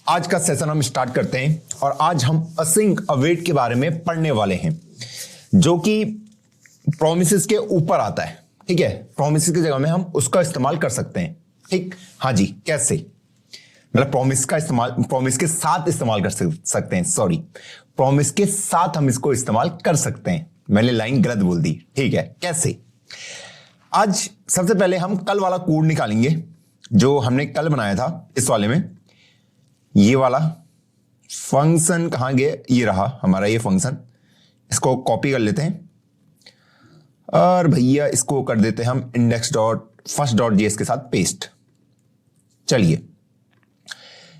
आज का सेशन हम स्टार्ट करते हैं और आज हम असिंक अवेट के बारे में पढ़ने वाले हैं जो कि प्रोमिसेस के ऊपर आता है। ठीक है, प्रोमिसेस की जगह में हम उसका इस्तेमाल कर सकते हैं। ठीक, हाँ जी, कैसे? मतलब प्रोमिस का इस्तेमाल प्रोमिस के साथ इस्तेमाल कर सकते हैं। सॉरी, प्रोमिस के साथ हम इसको इस्तेमाल कर सकते हैं। मैंने लाइन गलत बोल दी। ठीक है, कैसे? आज सबसे पहले हम कल वाला कोड निकालेंगे जो हमने कल बनाया था। इस वाले में ये वाला फंक्शन कहां गया? ये रहा हमारा ये फंक्शन। इसको कॉपी कर लेते हैं और भैया इसको कर देते हैं हम index dot first dot JS के साथ पेस्ट। चलिए,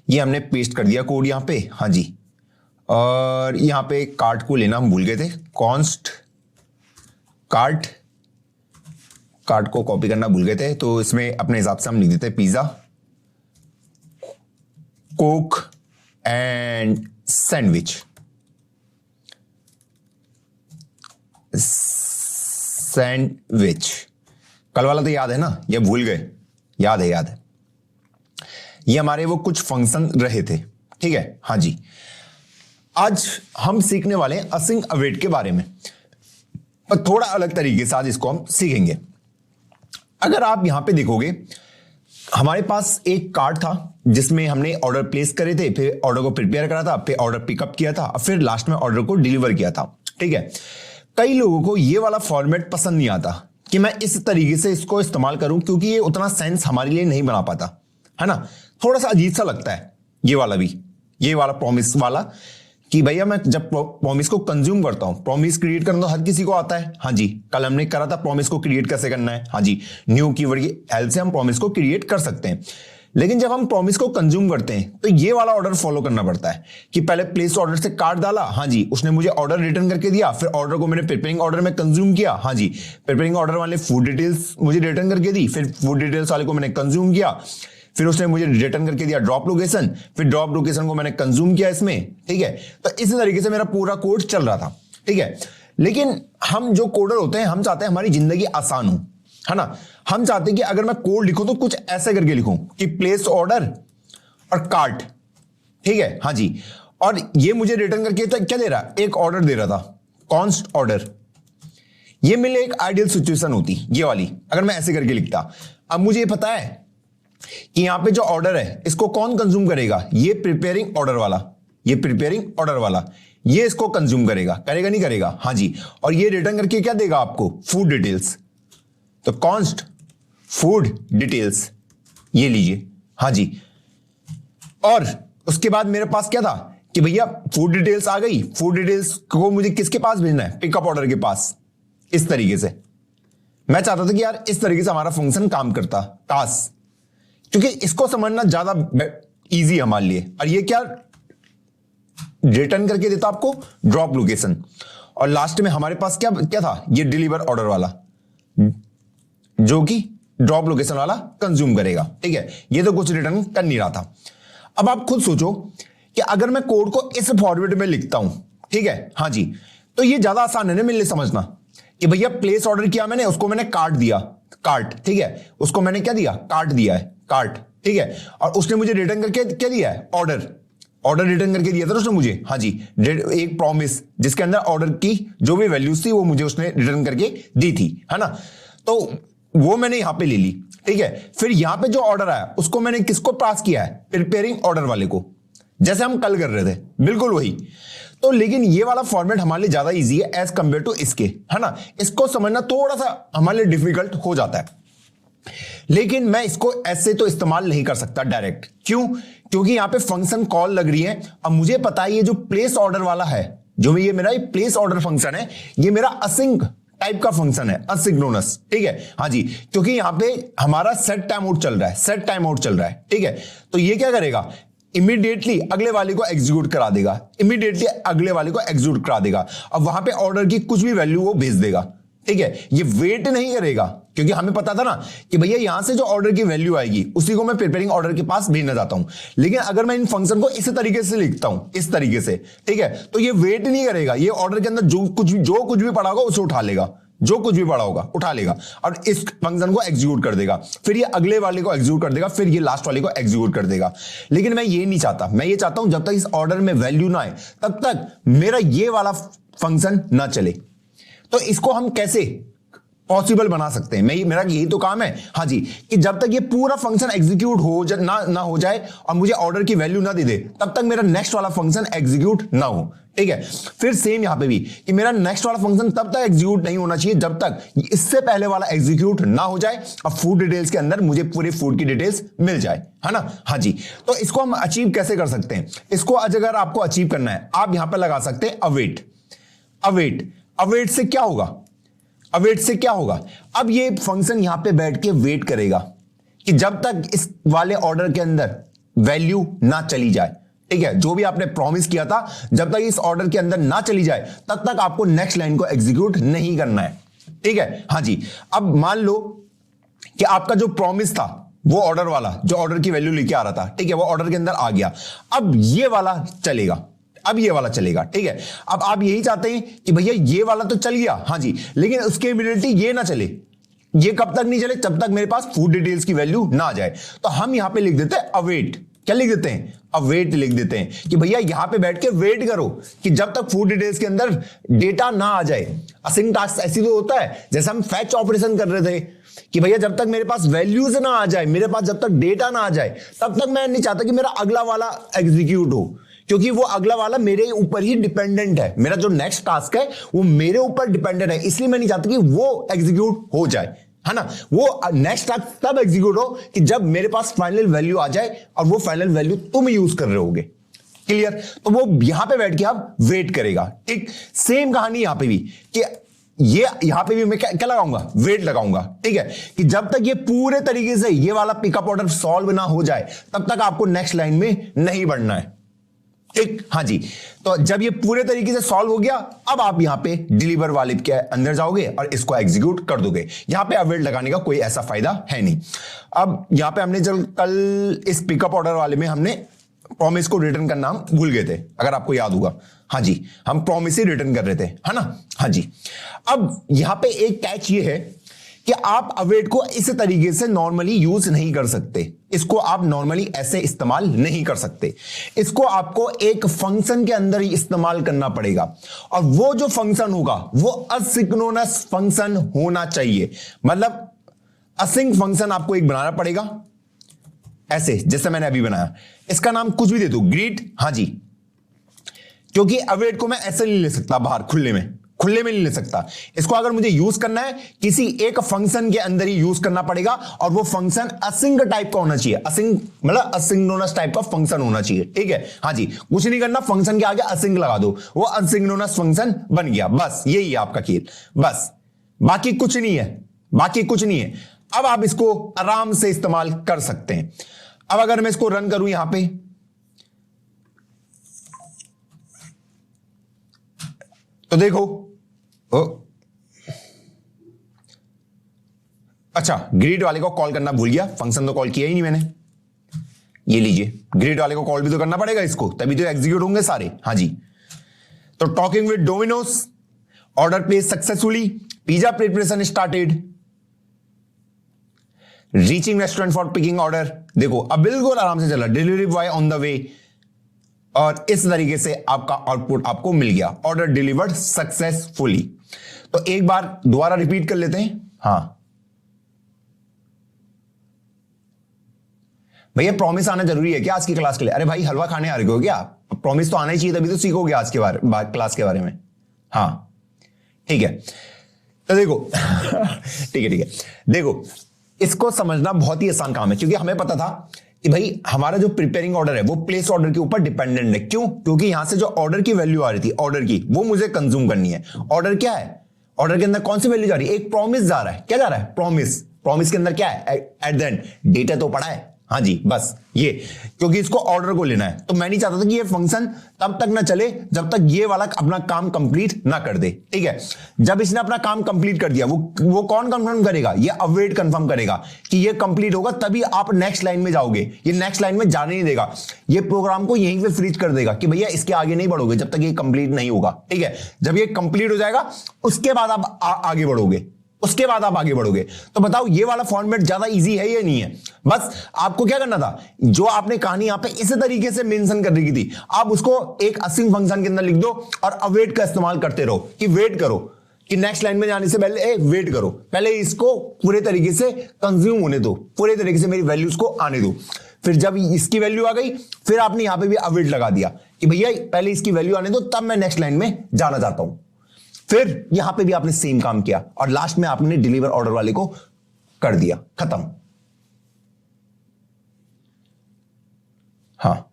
ये हमने पेस्ट कर दिया कोड यहां पे। हाँ जी, और यहां पे कार्ट को लेना हम भूल गए थे। कॉन्स्ट कार्ट को कॉपी करना भूल गए थे, तो इसमें अपने हिसाब से हम लिख देते हैं पिज्जा, कोक एंड सैंडविच। कल वाला तो याद है ना, ये भूल गए? याद है। ये हमारे वो कुछ फंक्शन रहे थे। ठीक है, हाँ जी। आज हम सीखने वाले हैं असिंक अवेट के बारे में, और थोड़ा अलग तरीके से आज इसको हम सीखेंगे। अगर आप यहां पे देखोगे, हमारे पास एक कार्ड था जिसमें हमने ऑर्डर प्लेस करे थे, फिर ऑर्डर को प्रिपेयर करा था, फिर ऑर्डर पिकअप किया था, फिर लास्ट में ऑर्डर को डिलीवर किया था। ठीक है, कई लोगों को ये वाला फॉर्मेट पसंद नहीं आता कि मैं इस तरीके से इसको इस्तेमाल करूं, क्योंकि ये उतना सेंस हमारे लिए नहीं बना पाता, है ना। थोड़ा सा अजीब सा लगता है ये वाला भी, ये वाला प्रोमिस वाला, कि भैया मैं जब प्रोमिस को कंज्यूम करता हूं, प्रोमिस क्रिएट करना तो हर किसी को आता है। हाँ जी, कल हमने करा था प्रोमिस को क्रिएट कैसे करना है। हाँ जी, न्यू कीवर्ड की हेल्प से हम प्रोमिस को क्रिएट कर सकते हैं। लेकिन जब हम प्रोमिस को कंज्यूम करते हैं तो ये वाला ऑर्डर फॉलो करना पड़ता है कि पहले प्लेस ऑर्डर से कार्ड डाला, हाँ जी, उसने मुझे ऑर्डर रिटर्न करके दिया, फिर ऑर्डर को मैंने प्रिपेयरिंग ऑर्डर में कंज्यूम किया। हाँ जी, प्रिपेयरिंग ऑर्डर वाले फूड डिटेल्स मुझे रिटर्न करके दी, फिर फूड डिटेल्स वाले को मैंने कंज्यूम किया, फिर उसने मुझे रिटर्न करके दिया ड्रॉप लोकेशन, फिर ड्रॉप लोकेशन को मैंने कंज्यूम किया इसमें। ठीक है, तो इस तरीके से मेरा पूरा कोड चल रहा था। ठीक है, लेकिन हम जो कोडर होते हैं, हम चाहते हैं हमारी जिंदगी आसान हो, है ना। हम चाहते हैं कि अगर मैं कोड लिखूं तो कुछ ऐसे करके लिखूं कि प्लेस ऑर्डर और कार्ट। ठीक है, हाँ जी, और ये मुझे रिटर्न करके क्या दे रहा? एक ऑर्डर दे रहा था, कॉन्स्ट ऑर्डर। ये मेरे लिए एक आइडियल सिचुएशन होती ये वाली, अगर मैं ऐसे करके लिखता। अब मुझे ये पता है कि यहां पे जो ऑर्डर है इसको कौन कंज्यूम करेगा? ये प्रिपेयरिंग ऑर्डर वाला, ये प्रिपेयरिंग ऑर्डर वाला, ये इसको कंज्यूम करेगा नहीं करेगा? हाँ जी, और ये रिटर्न करके क्या देगा आपको? Food details. तो कॉन्स्ट फूड डिटेल्स, ये लीजिए। हाँ जी, और उसके बाद मेरे पास क्या था कि भैया फूड डिटेल्स आ गई। फूड डिटेल्स को मुझे किसके पास भेजना है? पिकअप ऑर्डर के पास। इस तरीके से मैं चाहता था कि यार इस तरीके से हमारा फंक्शन काम करता, टास्क, क्योंकि इसको समझना ज्यादा इजी है हमारे लिए। और ये क्या रिटर्न करके देता आपको? Drop location. और लास्ट में हमारे पास क्या था? ये डिलीवर ऑर्डर वाला, जो कि ड्रॉप लोकेशन वाला कंज्यूम करेगा। ठीक है, ये तो कुछ रिटर्न कर नहीं रहा था। अब आप खुद सोचो कि अगर मैं कोड को इस फॉर्मेट में लिखता हूं, ठीक है, हाँ जी, तो ये ज्यादा आसान है ना मेरे लिए समझना कि भैया प्लेस ऑर्डर किया मैंने, उसको मैंने कार्ट दिया, कार्ट। ठीक है, उसको मैंने क्या दिया? कार्ट दिया है, कार्ट। ठीक है, और उसने मुझे रिटर्न करके क्या दिया है? ऑर्डर रिटर्न करके दिया था उसने मुझे। हाँ जी, एक प्रॉमिस जिसके अंदर ऑर्डर की जो भी वैल्यूज थी वो मुझे उसने रिटर्न करके दी थी, है ना। तो वो मैंने यहां पे ले ली। ठीक है, फिर यहां पे जो ऑर्डर आया उसको मैंने किसको पास किया है? प्रिपेयरिंग ऑर्डर वाले को, जैसे हम कल कर रहे थे, बिल्कुल वही। तो लेकिन ये वाला फॉर्मेट हमारे लिए ज्यादा इजी है एज कंपेयर टू इसके, है ना। इसको समझना थोड़ा सा हमारे लिए डिफिकल्ट हो जाता है, लेकिन मैं इसको ऐसे तो इस्तेमाल नहीं कर सकता डायरेक्ट। क्यों? क्योंकि यहां पे फंक्शन कॉल लग रही है। अब मुझे पता है ये जो प्लेस ऑर्डर वाला है, जो ये मेरा प्लेस ऑर्डर फंक्शन है, ये मेरा असिंक टाइप का फंक्शन है, असिंक्रोनस। ठीक है, हाँ जी, क्योंकि यहां पे हमारा सेट टाइम आउट चल रहा है, ठीक है, तो ये क्या करेगा? इमीडिएटली अगले वाले को एग्जीक्यूट करा देगा, अब वहां पे ऑर्डर की कुछ भी वैल्यू वो भेज देगा। ठीक है, ये वेट नहीं करेगा, क्योंकि हमें पता था ना कि भैया यहां से जो ऑर्डर की वैल्यू आएगी उसी को मैं प्रिपेयरिंग ऑर्डर के पास भेजना चाहता हूं। लेकिन अगर मैं इन फंक्शन को इस तरीके से लिखता हूं, इस तरीके से, ठीक है, तो ये वेट नहीं करेगा, ये ऑर्डर के अंदर जो कुछ भी पड़ा होगा उसे उठा लेगा। जो कुछ भी बड़ा होगा उठा लेगा और इस फंक्शन को एग्जीक्यूट कर देगा, फिर ये अगले वाले को एग्जीक्यूट कर देगा, फिर ये लास्ट वाले को एग्जीक्यूट कर देगा। लेकिन मैं ये नहीं चाहता, मैं ये चाहता हूं जब तक इस ऑर्डर में वैल्यू ना आए तब तक मेरा ये वाला फंक्शन ना चले। तो इसको हम कैसे पॉसिबल बना सकते हैं, मेरा यही तो काम है, हाँ जी, कि जब तक ये पूरा फंक्शन एग्जीक्यूट ना हो जाए और मुझे ऑर्डर की वैल्यू ना दे दे तब तक मेरा नेक्स्ट वाला फंक्शन एग्जीक्यूट ना हो। ठीक है, फिर सेम यहां पे भी कि मेरा नेक्स्ट वाला फंक्शन तब तक एग्जीक्यूट नहीं होना चाहिए जब तक इससे पहले वाला एग्जीक्यूट ना हो जाए और फूड डिटेल्स के अंदर मुझे पूरी फूड की डिटेल्स मिल जाए, है ना। हाँ जी, तो इसको हम अचीव कैसे कर सकते हैं, इसको अगर आपको अचीव करना है आप यहां पर लगा सकते हैं अवेट। अवेट से क्या होगा, अवेट से क्या होगा, अब ये फंक्शन यहां पे बैठ के वेट करेगा कि जब तक इस वाले ऑर्डर के अंदर वैल्यू ना चली जाए। ठीक है, जो भी आपने प्रॉमिस किया था जब तक इस ऑर्डर के अंदर ना चली जाए तब तक आपको नेक्स्ट लाइन को एग्जीक्यूट नहीं करना है। ठीक है, हाँ जी, अब मान लो कि आपका जो प्रॉमिस था वो ऑर्डर वाला जो ऑर्डर की वैल्यू लेके आ रहा था, ठीक है, वो ऑर्डर के अंदर आ गया, अब ये वाला चलेगा, अब ये वाला चलेगा। ठीक है, अब आप यही चाहते हैं कि भैया ये वाला तो चल गया, हाँ जी, लेकिन उसकी एबिलिटी ये ना चले, ये कब तक नहीं चले, जब तक मेरे पास फूड डिटेल्स की वैल्यू ना आ जाए। तो हम यहां पे लिख देते हैं अवेट, क्या लिख देते हैं, अवेट लिख देते हैं कि भैया यहां पे बैठ के वेट करो कि जब तक फूड डिटेल्स के अंदर डेटा ना आ जाए। असाइनिंग टास्क ऐसी तो होता है जैसे हम फैच ऑपरेशन कर रहे थे कि भैया जब तक मेरे पास वैल्यूज ना आ जाए, मेरे पास जब तक डेटा ना आ जाए तब तक मैं नहीं चाहता कि मेरा अगला वाला एग्जीक्यूट हो, क्योंकि वो अगला वाला मेरे ऊपर ही डिपेंडेंट है, मेरा जो नेक्स्ट टास्क है वो मेरे ऊपर डिपेंडेंट है, इसलिए मैं नहीं चाहता कि वो एग्जीक्यूट हो जाए, है ना। वो नेक्स्ट टास्क तब एग्जीक्यूट हो कि जब मेरे पास फाइनल वैल्यू आ जाए और वो फाइनल वैल्यू तुम यूज कर रहे होगे। क्लियर, तो वो यहां पे बैठ के आप वेट करेगा। ठीक, सेम कहानी यहां पे भी कि ये यहां पे भी मैं क्या लगाऊंगा, वेट लगाऊंगा। ठीक है, कि जब तक ये पूरे तरीके से ये वाला पिकअप ऑर्डर सॉल्व ना हो जाए तब तक आपको नेक्स्ट लाइन में नहीं बढ़ना है। ठीक, हाँ जी, तो जब ये पूरे तरीके से सॉल्व हो गया अब आप यहां पे डिलीवर वाले के अंदर जाओगे और इसको एग्जीक्यूट कर दोगे। यहां पे अवेट लगाने का कोई ऐसा फायदा है नहीं। अब यहां पे हमने जब कल इस पिकअप ऑर्डर वाले में हमने प्रॉमिस को रिटर्न करना हम भूल गए थे, अगर आपको याद होगा। हाँ जी, हम प्रॉमिस ही रिटर्न कर रहे थे, है ना। हाँ जी, अब यहां पे एक कैच ये है कि आप अवेट को इस तरीके से नॉर्मली यूज नहीं कर सकते, इसको आप नॉर्मली ऐसे इस्तेमाल नहीं कर सकते, इसको आपको एक फंक्शन के अंदर ही इस्तेमाल करना पड़ेगा और वो जो फंक्शन होगा वो असिंक्रोनस फंक्शन होना चाहिए। मतलब असिंक फंक्शन आपको एक बनाना पड़ेगा ऐसे जैसे मैंने अभी बनाया, इसका नाम कुछ भी दे दो, ग्रीट। हाँ जी, क्योंकि अवेट को मैं ऐसे नहीं ले सकता बाहर खुले में नहीं ले सकता, इसको अगर मुझे यूज करना है किसी एक फंक्शन के अंदर ही यूज करना पड़ेगा और वो फंक्शन असिंक टाइप का होना चाहिए। असिंक मतलब असिंक्रोनस टाइप का फंक्शन होना चाहिए। ठीक है, हाँ जी, कुछ नहीं करना, फंक्शन के आगे असिंक लगा दो, वो असिंक्रोनस फंक्शन बन गया, बस यही है आपका खेल, बस बाकी कुछ नहीं है, बाकी कुछ नहीं है। अब आप इसको आराम से इस्तेमाल कर सकते हैं। अब अगर मैं इसको रन करूं यहां पे तो देखो, अच्छा, ग्रिड वाले को कॉल करना भूल गया, फंक्शन तो कॉल किया ही नहीं मैंने। ये लीजिए, ग्रिड वाले को कॉल भी तो करना पड़ेगा इसको, तभी तो एग्जीक्यूट होंगे सारे। हाँ जी, तो talking with Domino's, order place successfully, pizza preparation started, reaching restaurant for picking order. देखो अब बिल्कुल आराम से चला, delivery boy on the way, और इस तरीके से आपका आउटपुट आपको मिल गया, ऑर्डर डिलीवर्ड सक्सेसफुली। तो एक बार दोबारा रिपीट कर लेते हैं। हाँ भैया, प्रॉमिस आना जरूरी है क्या आज की क्लास के लिए? अरे भाई, हलवा खाने आ रहे हो क्या? प्रॉमिस तो आना ही चाहिए, तभी तो सीखोगे आज के बारे क्लास के बारे में। हाँ ठीक है, तो देखो ठीक है, देखो इसको समझना बहुत ही आसान काम है, क्योंकि हमें पता था कि भाई हमारा जो प्रिपेयरिंग ऑर्डर है वो प्लेस ऑर्डर के ऊपर डिपेंडेंट है। क्यों? क्योंकि यहां से जो ऑर्डर की वैल्यू आ रही थी, ऑर्डर की, वो मुझे कंज्यूम करनी है। ऑर्डर क्या है? ऑर्डर के अंदर कौन सी वैल्यू जा रही है? एक प्रॉमिस जा रहा है। क्या जा रहा है? प्रॉमिस। प्रॉमिस के अंदर क्या है? एट द एंड डेटा तो पड़ा है। हाँ जी, बस ये, क्योंकि इसको ऑर्डर को लेना है, तो मैं नहीं चाहता था कि ये फंक्शन तब तक ना चले जब तक ये वाला अपना काम कंप्लीट ना कर दे। ठीक है, जब इसने अपना काम कंप्लीट कर दिया, वो कौन कंफर्म करेगा? ये अवेट कंफर्म करेगा कि ये कंप्लीट होगा, तभी आप नेक्स्ट लाइन में जाओगे। ये नेक्स्ट लाइन में जाने नहीं देगा, ये प्रोग्राम को यहीं पे फ्रीज कर देगा कि भैया इसके आगे नहीं बढ़ोगे जब तक ये कंप्लीट नहीं होगा। ठीक है, जब ये कंप्लीट हो जाएगा उसके बाद आप आगे बढ़ोगे, उसके बाद आप आगे बढ़ोगे। तो बताओ ये वाला फॉर्मेट ज्यादा इजी है या नहीं है? बस आपको क्या करना था, जो आपने कहानी यहां पे इसी तरीके से मेंशन कर रही थी, आप उसको एक असिंक फंक्शन के अंदर लिख दो और अवेट का इस्तेमाल करते रहो कि वेट करो, कि नेक्स्ट लाइन में जाने से पहले वेट करो, पहले इसको पूरे तरीके से कंज्यूम होने दो, पूरे तरीके से मेरी वैल्यूज को आने दो। फिर जब इसकी वैल्यू आ गई, फिर आपने यहां पे भी अवेट लगा दिया कि भैया पहले इसकी वैल्यू आने दो, तब मैं नेक्स्ट लाइन में जाना चाहता हूं। फिर यहां पे भी आपने सेम काम किया और लास्ट में आपने डिलीवर ऑर्डर वाले को कर दिया, खत्म। हाँ,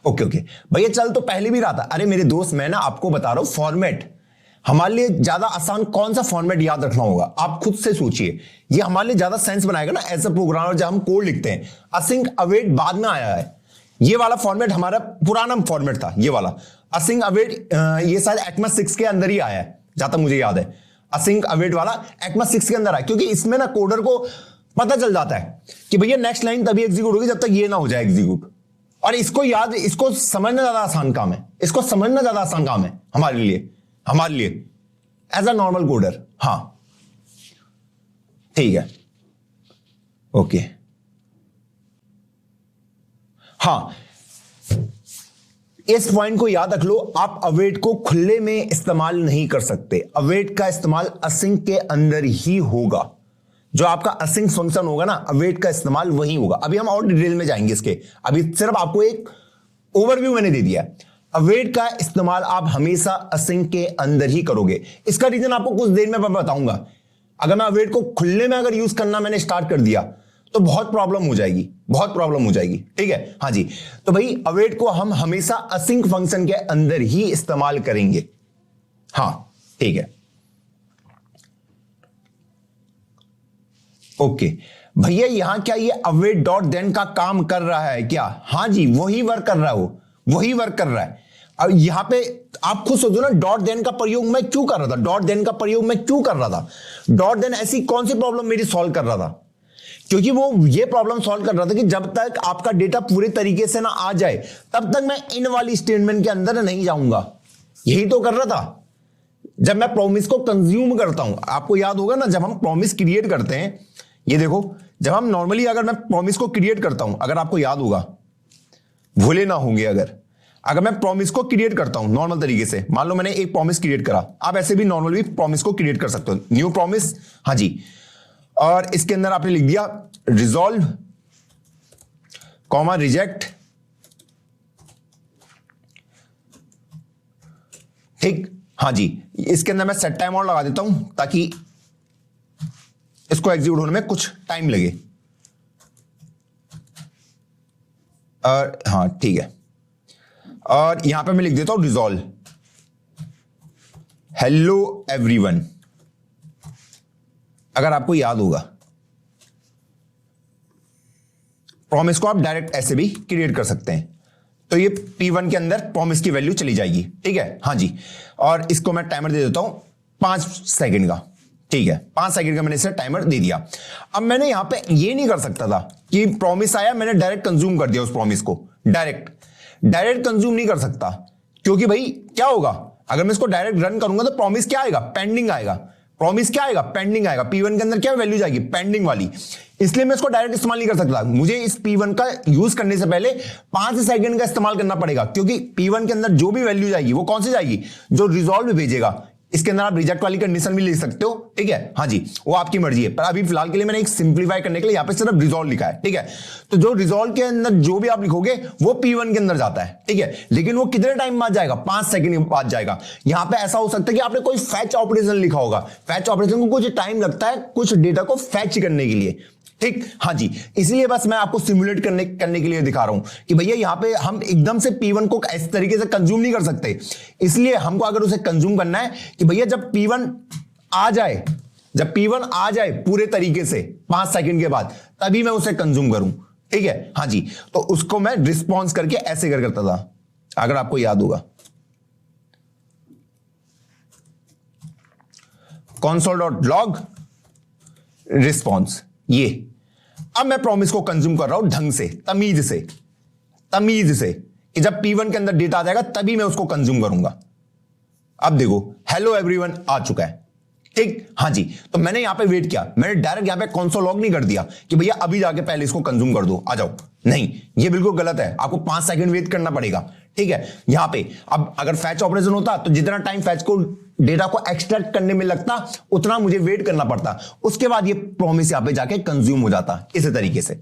ओके भैया, चल तो पहले भी रहा था। अरे मेरे दोस्त, मैं ना आपको बता रहा हूं फॉर्मेट हमारे लिए ज्यादा आसान कौन सा फॉर्मेट याद रखना होगा, आप खुद से सोचिए। ये हमारे लिए ज्यादा सेंस बनाएगा ना एज अ प्रोग्रामर। जब हम कोड लिखते हैं, असिंक अवेट बाद में आया है, ये वाला फॉर्मेट हमारा पुराना फॉर्मेट था। ये वाला असिंक अवेट ये शायद ECMAScript 6 के अंदर ही आया है, जहां तक मुझे याद है। असिंक अवेट वाला ECMAScript 6 के अंदर आया, क्योंकि इसमें ना कोडर को पता चल जाता है कि भैया नेक्स्ट लाइन तभी एग्जीक्यूट होगी जब तक ये ना हो जाए एग्जीक्यूट। और इसको समझना ज्यादा आसान काम है, इसको समझना ज्यादा आसान काम है हमारे लिए एज अ नॉर्मल कोडर। हाँ ठीक है, ओके। हाँ, इस पॉइंट को याद रख लो, आप अवेट को खुले में इस्तेमाल नहीं कर सकते। अवेट का इस्तेमाल असिंक के अंदर ही होगा। जो आपका असिंक फंक्शन होगा ना, अवेट का इस्तेमाल वही होगा। अभी हम और डिटेल में जाएंगे इसके, अभी सिर्फ आपको एक ओवरव्यू मैंने दे दिया। अवेट का इस्तेमाल आप हमेशा असिंक के अंदर ही करोगे। इसका रीजन आपको कुछ देर में मैं बताऊंगा। अगर मैं अवेट को खुले में अगर यूज करना मैंने स्टार्ट कर दिया तो बहुत प्रॉब्लम हो जाएगी, ठीक है। हाँ जी, तो भाई अवेट को हम हमेशा असिंक फंक्शन के अंदर ही इस्तेमाल करेंगे। हाँ ठीक है, ओके भैया, यहां क्या ये अवेट डॉट देन का काम कर रहा है क्या? हाँ जी, वही वर्क कर रहा है। अब यहां पे आप खुद सोचो ना, डॉट देन का प्रयोग मैं क्यों कर रहा था? डॉट देन ऐसी कौन सी प्रॉब्लम मेरी सॉल्व कर रहा था? क्योंकि वो ये प्रॉब्लम सॉल्व कर रहा था कि जब तक आपका डेटा पूरे तरीके से ना आ जाए तब तक मैं इन वाली स्टेटमेंट के अंदर नहीं जाऊंगा। यही तो कर रहा था। जब मैं प्रॉमिस को कंज्यूम करता हूं, आपको याद होगा ना, जब हम प्रॉमिस क्रिएट करते हैं, ये देखो, जब हम नॉर्मली अगर मैं प्रॉमिस को क्रिएट करता हूं, अगर आपको याद होगा, भूले ना होंगे, अगर मैं प्रॉमिस को क्रिएट करता हूं नॉर्मल तरीके से, मान लो मैंने एक प्रॉमिस क्रिएट करा, आप ऐसे भी नॉर्मली प्रॉमिस को क्रिएट कर सकते हो, न्यू प्रॉमिस, हाँ जी, और इसके अंदर आपने लिख दिया रिजॉल्व कॉमा रिजेक्ट, ठीक, हाँ जी। इसके अंदर मैं सेट टाइम और लगा देता हूं ताकि इसको एग्जीक्यूट होने में कुछ टाइम लगे। और हाँ ठीक है, और यहां पे मैं लिख देता हूं रिजॉल्व हेलो एवरीवन। अगर आपको याद होगा, प्रॉमिस को आप डायरेक्ट ऐसे भी क्रिएट कर सकते हैं, तो ये P1 के अंदर प्रॉमिस की वैल्यू चली जाएगी, ठीक है, हाँ जी। और इसको मैं टाइमर दे देता हूं 5 सेकंड का, ठीक है, 5 सेकंड का मैंने इसे टाइमर दे दिया। अब मैंने यहां पे ये नहीं कर सकता था कि प्रॉमिस आया, मैंने डायरेक्ट कंज्यूम कर दिया उस प्रॉमिस को, डायरेक्ट कंज्यूम नहीं कर सकता, क्योंकि भाई क्या होगा, अगर मैं इसको डायरेक्ट रन करूंगा तो प्रॉमिस क्या आएगा, पेंडिंग आएगा। P1 के अंदर क्या वैल्यू जाएगी, पेंडिंग वाली। इसलिए मैं इसको डायरेक्ट इस्तेमाल नहीं कर सकता, मुझे इस P1 का यूज करने से पहले 5 सेकंड का इस्तेमाल करना पड़ेगा, क्योंकि P1 के अंदर जो भी वैल्यू जाएगी वो कौन सी जाएगी, जो रिजॉल्व भेजेगा। इसके अंदर आप रिजेक्ट वाली कंडीशन भी ले सकते हो, ठीक है, हाँ जी, वो आपकी मर्जी है, पर अभी फिलहाल के लिए मैंने एक सिंप्लीफाई करने के लिए यहां पे सिर्फ रिजॉल्व लिखा है, ठीक है। तो जो रिजॉल्व के अंदर जो भी आप लिखोगे वो P1 के अंदर जाता है, ठीक है, लेकिन वो कितने टाइम बाद जाएगा, 5 सेकंड बाद जाएगा। यहां पे ऐसा हो सकता है कि आपने कोई फैच ऑपरेशन लिखा होगा, फैच ऑपरेशन को कुछ टाइम लगता है कुछ डेटा को फैच करने के लिए, ठीक, हाँ जी। इसलिए बस मैं आपको सिमुलेट करने के लिए दिखा रहा हूं कि भैया यहां पे हम एकदम से P1 को इस तरीके से कंज्यूम नहीं कर सकते। इसलिए हमको अगर उसे कंज्यूम करना है कि भैया जब P1 आ जाए जब P1 आ जाए पूरे तरीके से 5 सेकंड के बाद, तभी मैं उसे कंज्यूम करूं। ठीक है, हाँ जी। तो उसको मैं रिस्पॉन्स करके ऐसे करता था, अगर आपको याद होगा, console.log रिस्पॉन्स। ये अब मैं प्रॉमिस को कंज्यूम कर रहा हूं ढंग से, तमीज से कि जब P1 के अंदर डेटा आ जाएगा तभी मैं उसको कंज्यूम करूंगा। अब देखो हेलो एवरीवन आ चुका है। ठीक, हाँ जी। तो मैंने यहां पे वेट किया, मैंने डायरेक्ट यहां पे कंसोल लॉग नहीं कर दिया कि भैया अभी जाके पहले इसको कंज्यूम कर दो, आ जाओ। नहीं, ये बिल्कुल गलत है, आपको 5 सेकंड वेट करना पड़ेगा। ठीक है, यहां पे अब अगर फैच ऑपरेशन होता तो जितना टाइम फैच को डेटा को एक्सट्रैक्ट करने में लगता उतना मुझे वेट करना पड़ता, उसके बाद ये प्रॉमिस यहां पे जाके कंज्यूम हो जाता इसी तरीके से।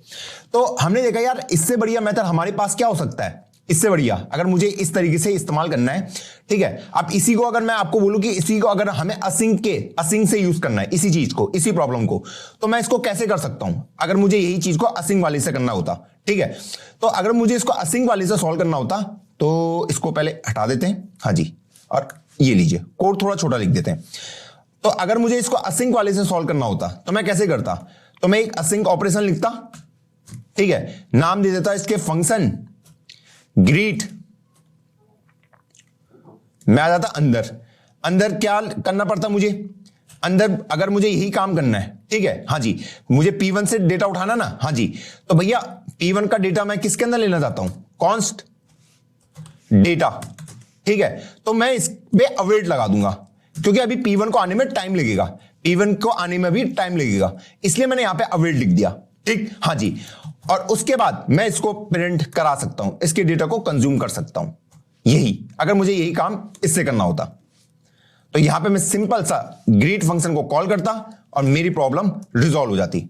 तो हमने देखा यार इससे बढ़िया मेथड हमारे पास क्या हो सकता है, इससे बढ़िया अगर मुझे इस तरीके से इस्तेमाल करना है। ठीक है, अब इसी को अगर मैं आपको बोलूं कि इसी को अगर हमें असिंग से यूज करना है, इसी चीज को, इसी प्रॉब्लम को, तो मैं इसको कैसे कर सकता हूं अगर मुझे यही चीज को असिंग वाले से करना होता। ठीक है, तो अगर मुझे इसको असिंग वाले से सॉल्व करना होता तो इसको पहले हटा देते हैं, हाँ जी, और ये लीजिए कोड थोड़ा छोटा लिख देते हैं। तो अगर मुझे इसको असिंग वाले से सॉल्व करना होता तो मैं कैसे करता, तो मैं एक असिंग ऑपरेशन लिखता। ठीक है, नाम दे देता इसके फंक्शन ग्रीट, मैं आ जाता अंदर क्या करना पड़ता मुझे, अंदर अगर मुझे यही काम करना है। ठीक है, हाँ जी, मुझे P1 से डेटा उठाना ना, हाँ जी, तो भैया P1 का डेटा मैं किसके अंदर लेना चाहता हूं, कॉन्स्ट डेटा। ठीक है, तो मैं इस पे अवेट लगा दूंगा क्योंकि अभी P1 को आने में टाइम लगेगा, P1 को आने में भी टाइम लगेगा, इसलिए मैंने यहां पे अवेट लिख दिया। ठीक, हाँ जी, और उसके बाद मैं इसको प्रिंट करा सकता हूं, इसके डेटा को कंज्यूम कर सकता हूं। यही अगर मुझे यही काम इससे करना होता तो यहां पे मैं सिंपल सा ग्रीट फंक्शन को कॉल करता और मेरी प्रॉब्लम रिजॉल्व हो जाती।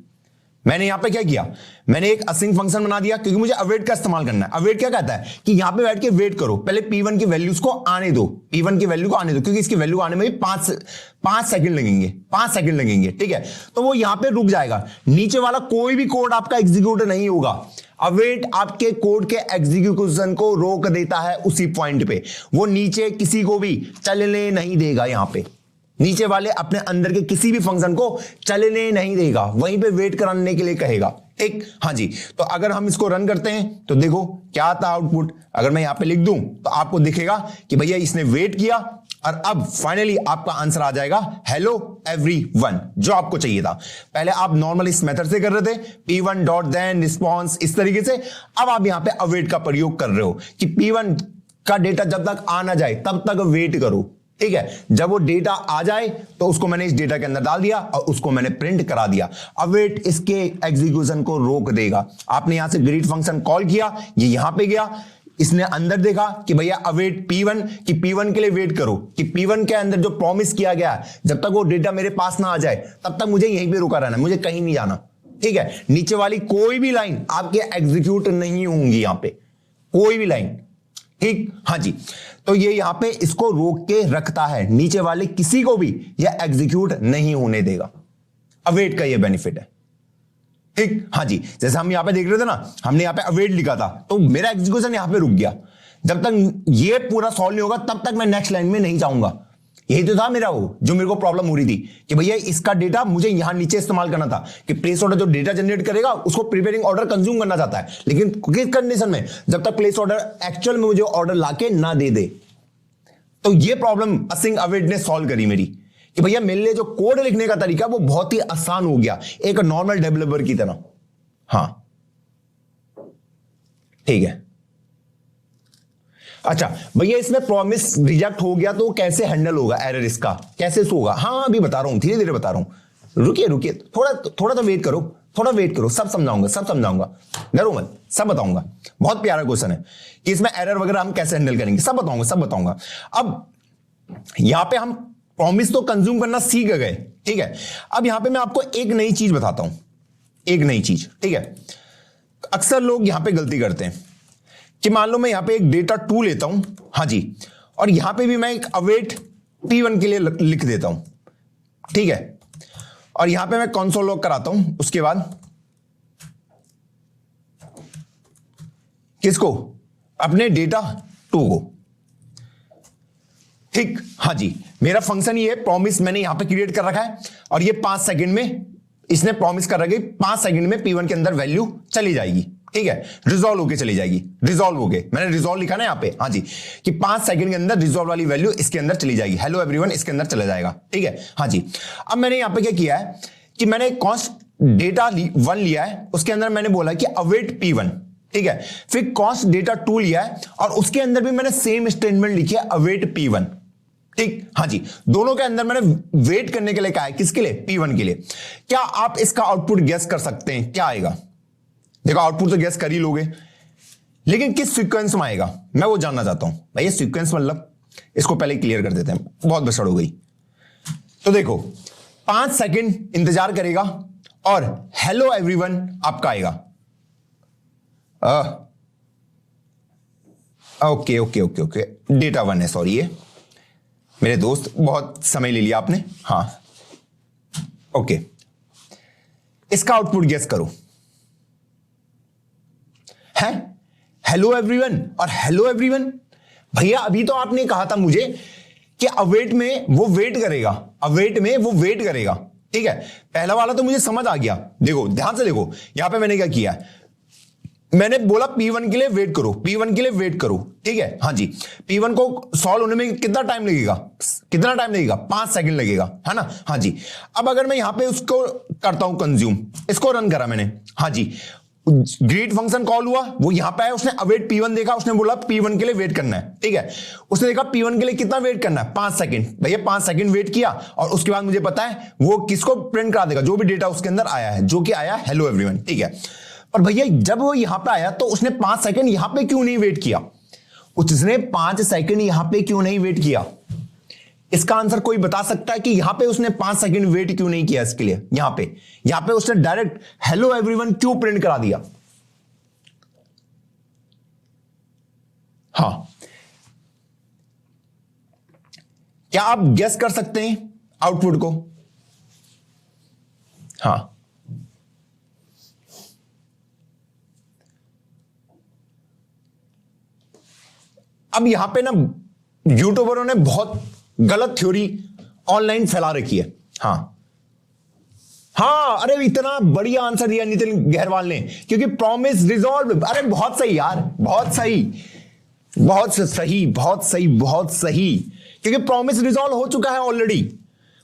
मैंने यहां पे क्या किया, मैंने एक असिंग फंक्शन बना दिया क्योंकि मुझे अवेट का इस्तेमाल करना है। अवेट क्या कहता है कि यहां पे बैठ के वेट करो, पहले P1 की वैल्यूज को आने दो, P1 की वैल्यू को आने दो, क्योंकि इसकी वैल्यू आने में भी 5 सेकंड लगेंगे, 5 सेकंड लगेंगे। ठीक है, तो वो यहां पे रुक जाएगा, नीचे वाला कोई भी कोड आपका एग्जीक्यूट नहीं होगा। अवेट आपके कोड के एग्जीक्यूशन को रोक देता है उसी पॉइंट पे, वो नीचे किसी को भी चलने नहीं देगा। यहां पे नीचे वाले अपने अंदर के किसी भी फंक्शन को चलने नहीं देगा, वहीं पे वेट कराने के लिए कहेगा। ठीक, हाँ जी, तो अगर हम इसको रन करते हैं तो देखो क्या आता है आउटपुट। अगर मैं यहां पे लिख दूं तो आपको दिखेगा कि भैया इसने वेट किया और अब फाइनली आपका आंसर आ जाएगा हेलो एवरीवन, जो आपको चाहिए था। पहले आप नॉर्मल इस मेथड से कर रहे थे, P1 डॉट देन रिस्पॉन्स इस तरीके से। अब आप यहां पे अवेट का प्रयोग कर रहे हो कि P1 का डेटा जब तक आ ना जाए तब तक वेट करो। ठीक है, जब वो डेटा आ जाए तो उसको मैंने इस डेटा के अंदर डाल दिया और उसको मैंने प्रिंट करा दिया। अवेट इसके एग्जीक्यूशन को रोक देगा। आपने यहां से ग्रीट फंक्शन कॉल किया, ये यहां पे गया, इसने अंदर देखा कि भैया अवेट P1 कि P1 के लिए वेट करो, कि P1 के अंदर जो प्रॉमिस किया गया है जब तक वो डेटा मेरे पास ना आ जाए तब तक मुझे यहीं पे रुका रहना, मुझे कहीं नहीं जाना। ठीक है, नीचे वाली कोई भी लाइन आपके एग्जीक्यूट नहीं होंगी, यहां पे कोई भी लाइन। ठीक, हाँ जी, तो ये यहां पे इसको रोक के रखता है, नीचे वाले किसी को भी यह एग्जीक्यूट नहीं होने देगा। अवेट का ये बेनिफिट है। ठीक, हाँ जी, जैसे हम यहां पे देख रहे थे ना, हमने यहां पे अवेट लिखा था तो मेरा एग्जीक्यूशन यहां पे रुक गया। जब तक ये पूरा सॉल्व नहीं होगा तब तक मैं नेक्स्ट लाइन में नहीं जाऊंगा। यही तो था मेरा वो जो मेरे को प्रॉब्लम हो रही थी कि भैया इसका डेटा मुझे यहां नीचे इस्तेमाल करना था, कि प्लेस ऑर्डर जो डेटा जनरेट करेगा उसको प्रीपेयरिंग ऑर्डर कंज्यूम करना चाहता है, लेकिन किस कंडीशन में, जब तक प्लेस ऑर्डर एक्चुअल में मुझे ऑर्डर लाके ना दे दे। तो ये प्रॉब्लम असिंग अवेट ने सॉल्व करी मेरी, कि भैया मेरे लिए जो कोड लिखने का तरीका वो बहुत ही आसान हो गया, एक नॉर्मल डेवलपर की तरह। हाँ ठीक है, अच्छा भैया इसमें प्रॉमिस रिजेक्ट हो गया तो कैसे हैंडल होगा, एरर इसका कैसे होगा। हाँ अभी बता रहा हूं, धीरे धीरे बता रहा हूं, रुकिए थोड़ा तो वेट करो, सब समझाऊंगा, डरो मत, सब बताऊंगा। बहुत प्यारा क्वेश्चन है कि इसमें एरर वगैरह हम कैसे हैंडल करेंगे, सब बताऊंगा। अब यहां पे हम प्रॉमिस तो कंज्यूम करना सीख गए, ठीक है। अब यहां पे मैं आपको एक नई चीज बताता हूं, एक नई चीज, ठीक है। अक्सर लोग यहां पे गलती करते हैं कि मान लो मैं यहां पे एक डेटा 2 लेता हूं, हाँ जी, और यहां पे भी मैं एक अवेट P1 के लिए लिख देता हूं, ठीक है, और यहां पे मैं कंसोल लॉग कराता हूं। उसके बाद किसको, अपने डेटा 2 को। ठीक, हाँ जी, मेरा फंक्शन ये प्रॉमिस मैंने यहां पे क्रिएट कर रखा है और ये 5 सेकंड में इसने प्रॉमिस कर रखा है 5 सेकंड में P1 के अंदर वैल्यू चली जाएगी। ठीक है, रिजॉल्व होके चली जाएगी, रिजॉल्व हो गए, मैंने रिजॉल्व लिखा ना यहाँ पे, हाँ जी, कि 5 सेकंड के अंदर रिजॉल्व वाली वैल्यू इसके अंदर चली जाएगी। हेलो एवरीवन इसके अंदर चला जाएगा। ठीक है, हाँ जी। अब मैंने यहाँ पे क्या किया है कि मैंने कॉस्ट डेटा 1 लिया है, उसके अंदर मैंने बोला कि अवेट P1। ठीक है, फिर कॉस्ट डेटा 2 लिया है और उसके अंदर भी मैंने सेम स्टेटमेंट लिखी है अवेट P1। ठीक, हाँ जी, दोनों के अंदर मैंने वेट करने के लिए कहा है, किसके लिए? P1 के लिए। क्या आप इसका आउटपुट गेस कर सकते हैं क्या आएगा? देखो आउटपुट तो गेस कर ही लोगे, लेकिन किस सीक्वेंस में आएगा मैं वो जानना चाहता हूं। भाई ये सीक्वेंस मतलब इसको पहले क्लियर कर देते हैं, बहुत बसड़ हो गई। तो देखो 5 सेकंड इंतजार करेगा और हेलो एवरीवन आपका आएगा। Okay okay okay okay, data 1 है, सॉरी ये मेरे दोस्त बहुत समय ले लिया आपने। हाँ ओके, इसका आउटपुट गेस करो। है हेलो एवरीवन और हेलो एवरीवन। भैया अभी तो आपने कहा था मुझे कि अवेट में वो वेट करेगा, अवेट में वो वेट करेगा। ठीक है, पहला वाला तो मुझे समझ आ गया। देखो ध्यान से देखो, यहां पे मैंने क्या किया, मैंने बोला P1 के लिए वेट करो, P1 के लिए वेट करो। ठीक है, हाँ जी, P1 को सॉल्व होने में कितना टाइम लगेगा? कितना टाइम लगेगा? 5 सेकंड लगेगा, है ना? हाँ जी। अब अगर मैं यहां पे उसको करता हूं कंज्यूम, इसको रन करा मैंने, हाँ जी, ग्रीट फंक्शन कॉल हुआ, वो यहां पे आया, उसने अवेट P1 देखा, उसने बोला P1 के लिए वेट करना है। ठीक है, उसने देखा P1 के लिए कितना वेट करना है? 5 सेकंड। भैया 5 सेकंड वेट किया और उसके बाद मुझे पता है वो किसको प्रिंट करा देगा, जो भी डेटा उसके अंदर आया है, जो कि आया हेलो एवरीवन। ठीक है, और भैया जब वो यहां पे आया तो उसने 5 सेकंड यहां पे क्यों नहीं वेट किया? उसने 5 सेकंड यहां पे क्यों नहीं वेट किया? इसका आंसर कोई बता सकता है कि यहां पे उसने 5 सेकंड वेट क्यों नहीं किया? इसके लिए यहां पे उसने डायरेक्ट हेलो एवरीवन क्यों प्रिंट करा दिया? हाँ, क्या आप गेस कर सकते हैं आउटपुट को? हाँ, अब यहां पे ना यूट्यूबरों ने बहुत गलत थ्योरी ऑनलाइन फैला रखी है। हाँ हाँ, अरे इतना बढ़िया आंसर दिया नितिन गहरवाल ने, क्योंकि प्रॉमिस रिजॉल्व, अरे बहुत सही यार, बहुत सही, बहुत सही, बहुत सही, बहुत सही, क्योंकि प्रॉमिस रिजॉल्व हो चुका है ऑलरेडी,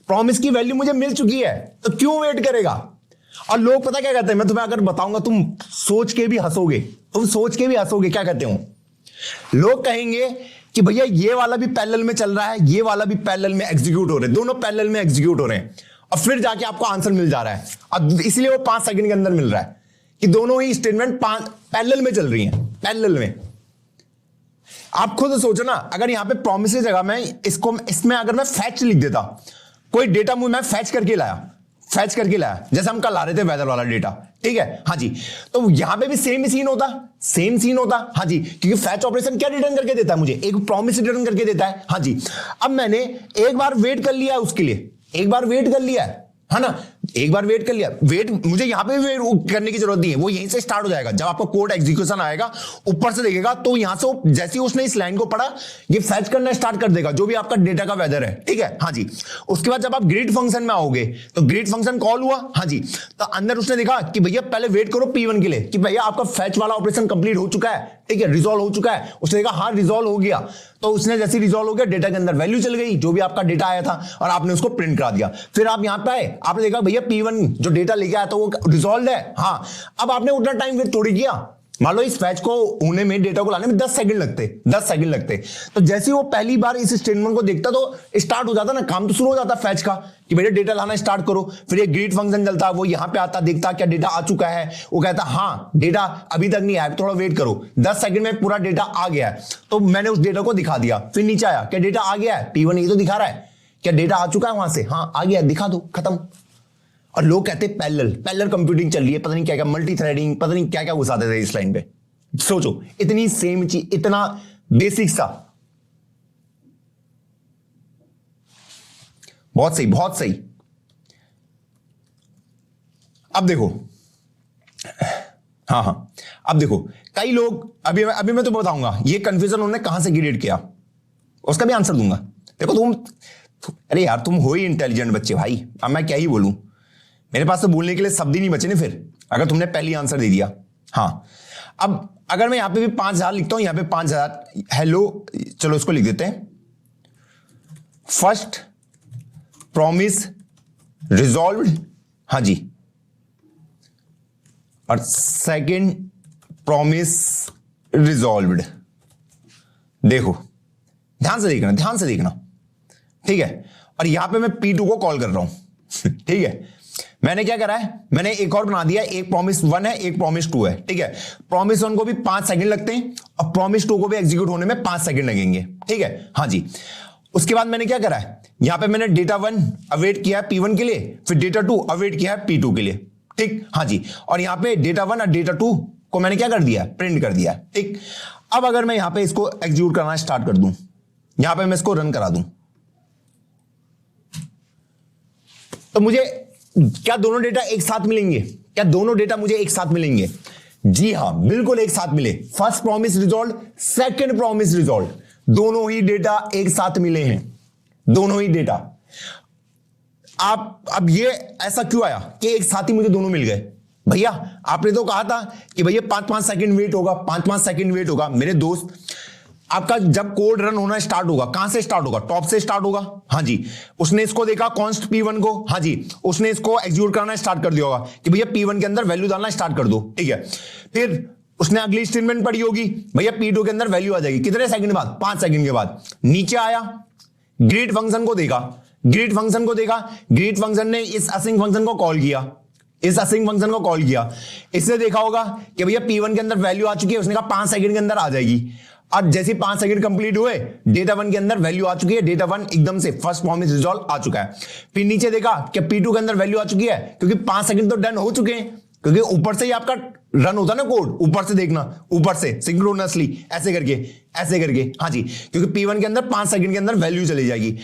प्रॉमिस की वैल्यू मुझे मिल चुकी है, तो क्यों वेट करेगा? और लोग पता क्या कहते हैं, मैं तुम्हें अगर बताऊंगा तुम सोच के भी हंसोगे, तुम सोच के भी हंसोगे। क्या कहते हो लोग? कहेंगे कि भैया ये वाला भी पैरेलल में चल रहा है, ये वाला भी पैरेलल में एग्जीक्यूट हो रहे हैं, दोनों पैरेलल में एग्जीक्यूट हो रहे हैं, और फिर जाके आपको आंसर मिल जा रहा है। अब इसलिए वो 5 सेकंड के अंदर मिल रहा है कि दोनों ही स्टेटमेंट पैरेलल में चल रही हैं, पैरेलल में। आप खुद सोचो ना, अगर यहां पे प्रॉमिस की जगह मैं इसमें अगर मैं फैच लिख देता, कोई डेटा मैं फैच करके लाया, जैसे हम कल ला रहे थे वेदर वाला डेटा। ठीक है, हाँ जी, तो यहां पे भी सेम सीन होता, सेम सीन होता। हाँ जी, क्योंकि फैच ऑपरेशन क्या रिटर्न करके देता है? मुझे एक प्रॉमिस रिटर्न करके देता है। हाँ जी, अब मैंने एक बार वेट कर लिया उसके लिए, एक बार वेट कर लिया है ना, एक बार वेट कर लिया, वेट मुझे यहां पे भी वेट करने की जरूरत नहीं है, वो यहीं से स्टार्ट हो जाएगा। जब आपका कोड एग्जीक्यूशन आएगा ऊपर से देखेगा, तो यहां से जैसे ही उसने इस लाइन को पढ़ा, ये फैच करना स्टार्ट कर देगा जो भी आपका डेटा का वेदर है। ठीक है, हाँ जी, उसके बाद जब आप ग्रीट फंक्शन में आओगे तो ग्रीट फंक्शन कॉल हुआ। हाँ जी, तो अंदर उसने देखा कि भैया पहले वेट करो P1 के लिए, कि भैया आपका फैच वाला ऑपरेशन कंप्लीट हो चुका है। ठीक है, रिजॉल्व हो चुका है। उसने देखा हाँ रिजॉल्व हो गया, तो उसने जैसे रिजॉल्व हो गया, डेटा के अंदर वैल्यू चल गई, जो भी आपका डेटा आया था, और आपने उसको प्रिंट करा दिया। फिर आप यहां पे आए, आपने देखा भैया P1 जो डेटा लेके आया तो वो रिजॉल्व है। हाँ, अब आपने उतना टाइम वेट थोड़ी किया, मान लो इस फैच को होने में, डेटा को लाने में 10 सेकंड लगते, 10 सेकंड लगते, तो जैसे ही वो पहली बार इस स्टेटमेंट को देखता तो स्टार्ट हो जाता ना, काम तो शुरू हो जाता फैच का, कि भैया डेटा लाना स्टार्ट करो। फिर ये ग्रीट फंक्शन चलता, वो यहां पे आता, देखता क्या डेटा आ चुका है, वो कहता हाँ डेटा अभी तक नहीं आया, थोड़ा वेट करो, 10 सेकंड में पूरा डेटा आ गया है, तो मैंने उस डेटा को दिखा दिया। फिर नीचे आया, क्या डेटा आ गया है? P1 ये तो दिखा रहा है, क्या डेटा आ चुका है वहां से? हाँ आ गया, दिखा दो, खत्म। और लोग कहते पैरेलल कंप्यूटिंग चल रही है, पता नहीं क्या क्या, मल्टी थ्रेडिंग, पता नहीं क्या क्या घुसाते थे इस लाइन पे। सोचो, इतनी सेम चीज, इतना बेसिक सा। बहुत सही, बहुत सही। अब देखो, हाँ हाँ, अब देखो, कई लोग, अभी मैं तो बताऊंगा ये कंफ्यूजन उन्होंने कहां से क्रिएट किया, उसका भी आंसर दूंगा। देखो अरे यार तुम हो ही इंटेलिजेंट बच्चे भाई, अब मैं क्या ही बोलूं, मेरे पास तो बोलने के लिए शब्द ही नहीं बचे ना फिर, अगर तुमने पहली आंसर दे दिया। हाँ, अब अगर मैं यहां पे भी 5000 लिखता हूं, यहां पे 5000, हेलो, चलो इसको लिख देते हैं, फर्स्ट प्रॉमिस रिजॉल्व्ड, हाँ जी, और सेकंड प्रॉमिस रिजॉल्व्ड। देखो ध्यान से देखना, ठीक है। और यहां पे मैं P2 को कॉल कर रहा हूं ठीक है, मैंने क्या करा है, मैंने एक और बना दिया, एक प्रॉमिस 1 है, एक प्रॉमिस 2 है, ठीक है। प्रॉमिस 1 को भी 5 सेकंड लगते हैं और प्रॉमिस 2 को भी एग्जीक्यूट होने में 5 सेकंड लगेंगे, ठीक है, हाँ जी। उसके बाद मैंने क्या करा है, यहां पे मैंने डेटा 1 अवेट किया है P1 के लिए, फिर डेटा 2 अवेट किया है P2 के लिए, ठीक, हाँ जी। और यहां पे डेटा 1 और डेटा 2 को मैंने क्या कर दिया, प्रिंट कर दिया, ठीक। अब अगर मैं यहां पे इसको एग्जीक्यूट करना स्टार्ट कर दूं, यहां पे मैं इसको रन करा दूं, तो मुझे क्या दोनों डेटा एक साथ मिलेंगे? क्या दोनों डेटा मुझे एक साथ मिलेंगे? जी हां, बिल्कुल एक साथ मिले। First promise resolve, second promise resolve, दोनों ही डेटा एक साथ मिले हैं, दोनों ही डेटा। आप अब ये ऐसा क्यों आया कि एक साथ ही मुझे दोनों मिल गए? भैया आपने तो कहा था कि भैया 5-5 सेकंड वेट होगा, 5-5 सेकंड वेट होगा। मेरे दोस्त, आपका जब कोड रन होना स्टार्ट होगा, कहां से स्टार्ट होगा? टॉप से स्टार्ट होगा, हाँ जी। उसने इसको देखा कॉन्स्ट P1 को, हाँ जी, उसने इसको एग्जीक्यूट करना स्टार्ट कर दिया होगा कि भैया P1 के अंदर वैल्यू डालना स्टार्ट कर दो, ठीक है। फिर उसने अगली स्टेटमेंट पढ़ी होगी, भैया P2 के अंदर वैल्यू आ जाएगी, कितने सेकंड बाद? 5 सेकंड के बाद। नीचे आया, ग्रीट फंक्शन को देखा, ग्रीट फंक्शन ने इस असिंग फंक्शन को कॉल किया, इसने देखा होगा कि भैया P1 के अंदर वैल्यू आ चुकी है, उसने कहा 5 सेकंड के अंदर आ जाएगी। अब जैसे 5 सेकंड कंप्लीट हुए, डेटा 1 के अंदर वैल्यू आ चुकी है, डेटा 1 एकदम से फर्स्ट प्रॉमिस रिजॉल्व आ चुका है। फिर नीचे देखा कि P2 के अंदर वैल्यू आ चुकी है, क्योंकि 5 सेकंड तो डन हो चुके हैं, क्योंकि ऊपर से ही आपका रन होता है ना कोड, ऊपर से देखना, ऊपर से सिंक्रोनसली ऐसे करके, हाँ जी, क्योंकि P1 के अंदर 5 सेकंड के अंदर वैल्यू चली जाएगी,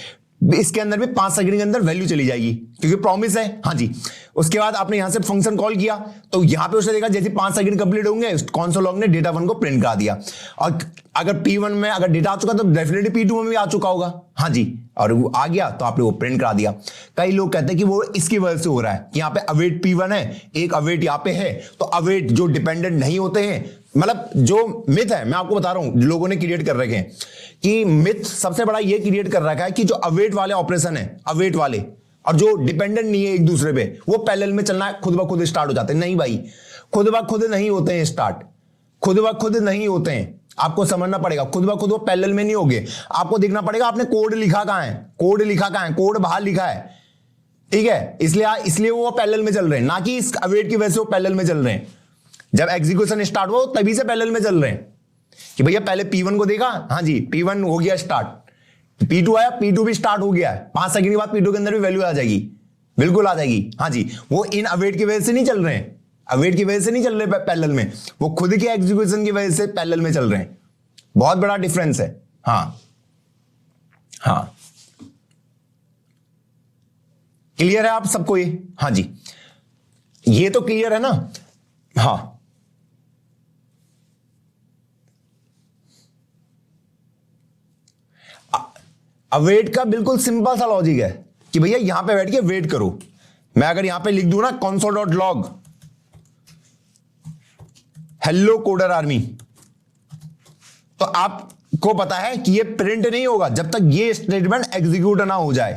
इसके अंदर भी 5 सेकंड के अंदर वैल्यू चली जाएगी, क्योंकि प्रॉमिस है, हाँ जी। उसके बाद आपने यहां से फंक्शन कॉल किया, तो यहां पे उसने देखा जैसे 5 सेकंड कंप्लीट होंगे, कंसोल लॉग ने डेटा 1 को प्रिंट करा दिया। और अगर P1 में अगर डेटा आ चुका तो डेफिनेटली P2 में भी आ चुका होगा, हाँ जी, और वो आ गया तो आपने वो प्रिंट करा दिया। कई लोग कहते हैं कि वो इसकी वजह से हो रहा है कि यहाँ पे अवेट P1 है, एक अवेट यहाँ पे है, तो अवेट जो डिपेंडेंट नहीं होते हैं, मतलब जो मिथ है मैं आपको बता रहा हूं, लोगों ने क्रिएट कर रखे हैं कि मिथ सबसे बड़ा ये क्रिएट कर रखा है कि जो अवेट वाले ऑपरेशन है, अवेट वाले, और जो डिपेंडेंट नहीं है एक दूसरे पे, वो पैरेलल में चलना खुद ब खुद स्टार्ट हो जाते हैं। नहीं भाई, खुद ब खुद नहीं होते हैं स्टार्ट, खुद ब खुद नहीं होते हैं, आपको समझना पड़ेगा। खुद ब खुद वो पैरेलल में नहीं होंगे, आपको देखना पड़ेगा आपने कोड लिखा कहां है, कोड बाहर लिखा है, ठीक है, इसलिए वो पैरेलल में चल रहे हैं, ना कि इस अवेट की वजह से वो पैरेलल में चल रहे हैं। जब एग्जीक्यूशन स्टार्ट हो तभी से पैरेलल में चल रहे हैं कि भैया पहले P1 को देखा, हाँ जी, P1 हो गया स्टार्ट, P2 आया, P2 भी स्टार्ट हो गया है, 5 सेकंड के बाद P2 के अंदर भी वैल्यू आ जाएगी, बिल्कुल आ जाएगी, हाँ जी। वो इन अवेट की वजह से नहीं चल रहे हैं, अवेट की वजह से नहीं चल रहे पैरेलल में, वो खुद के एग्जीक्यूशन की वजह से पैरेलल में चल रहे हैं। बहुत बड़ा डिफरेंस है, हाँ हाँ, क्लियर है आप सबको ये? हाँ जी, ये तो क्लियर है ना? हाँ, अवेट का बिल्कुल सिंपल सा लॉजिक है कि भैया यहां पे बैठ के वेट करो। मैं अगर यहां पे लिख दूं ना console.log हेलो कोडर आर्मी, तो आपको पता है कि ये प्रिंट नहीं होगा जब तक ये स्टेटमेंट एग्जीक्यूट ना हो जाए,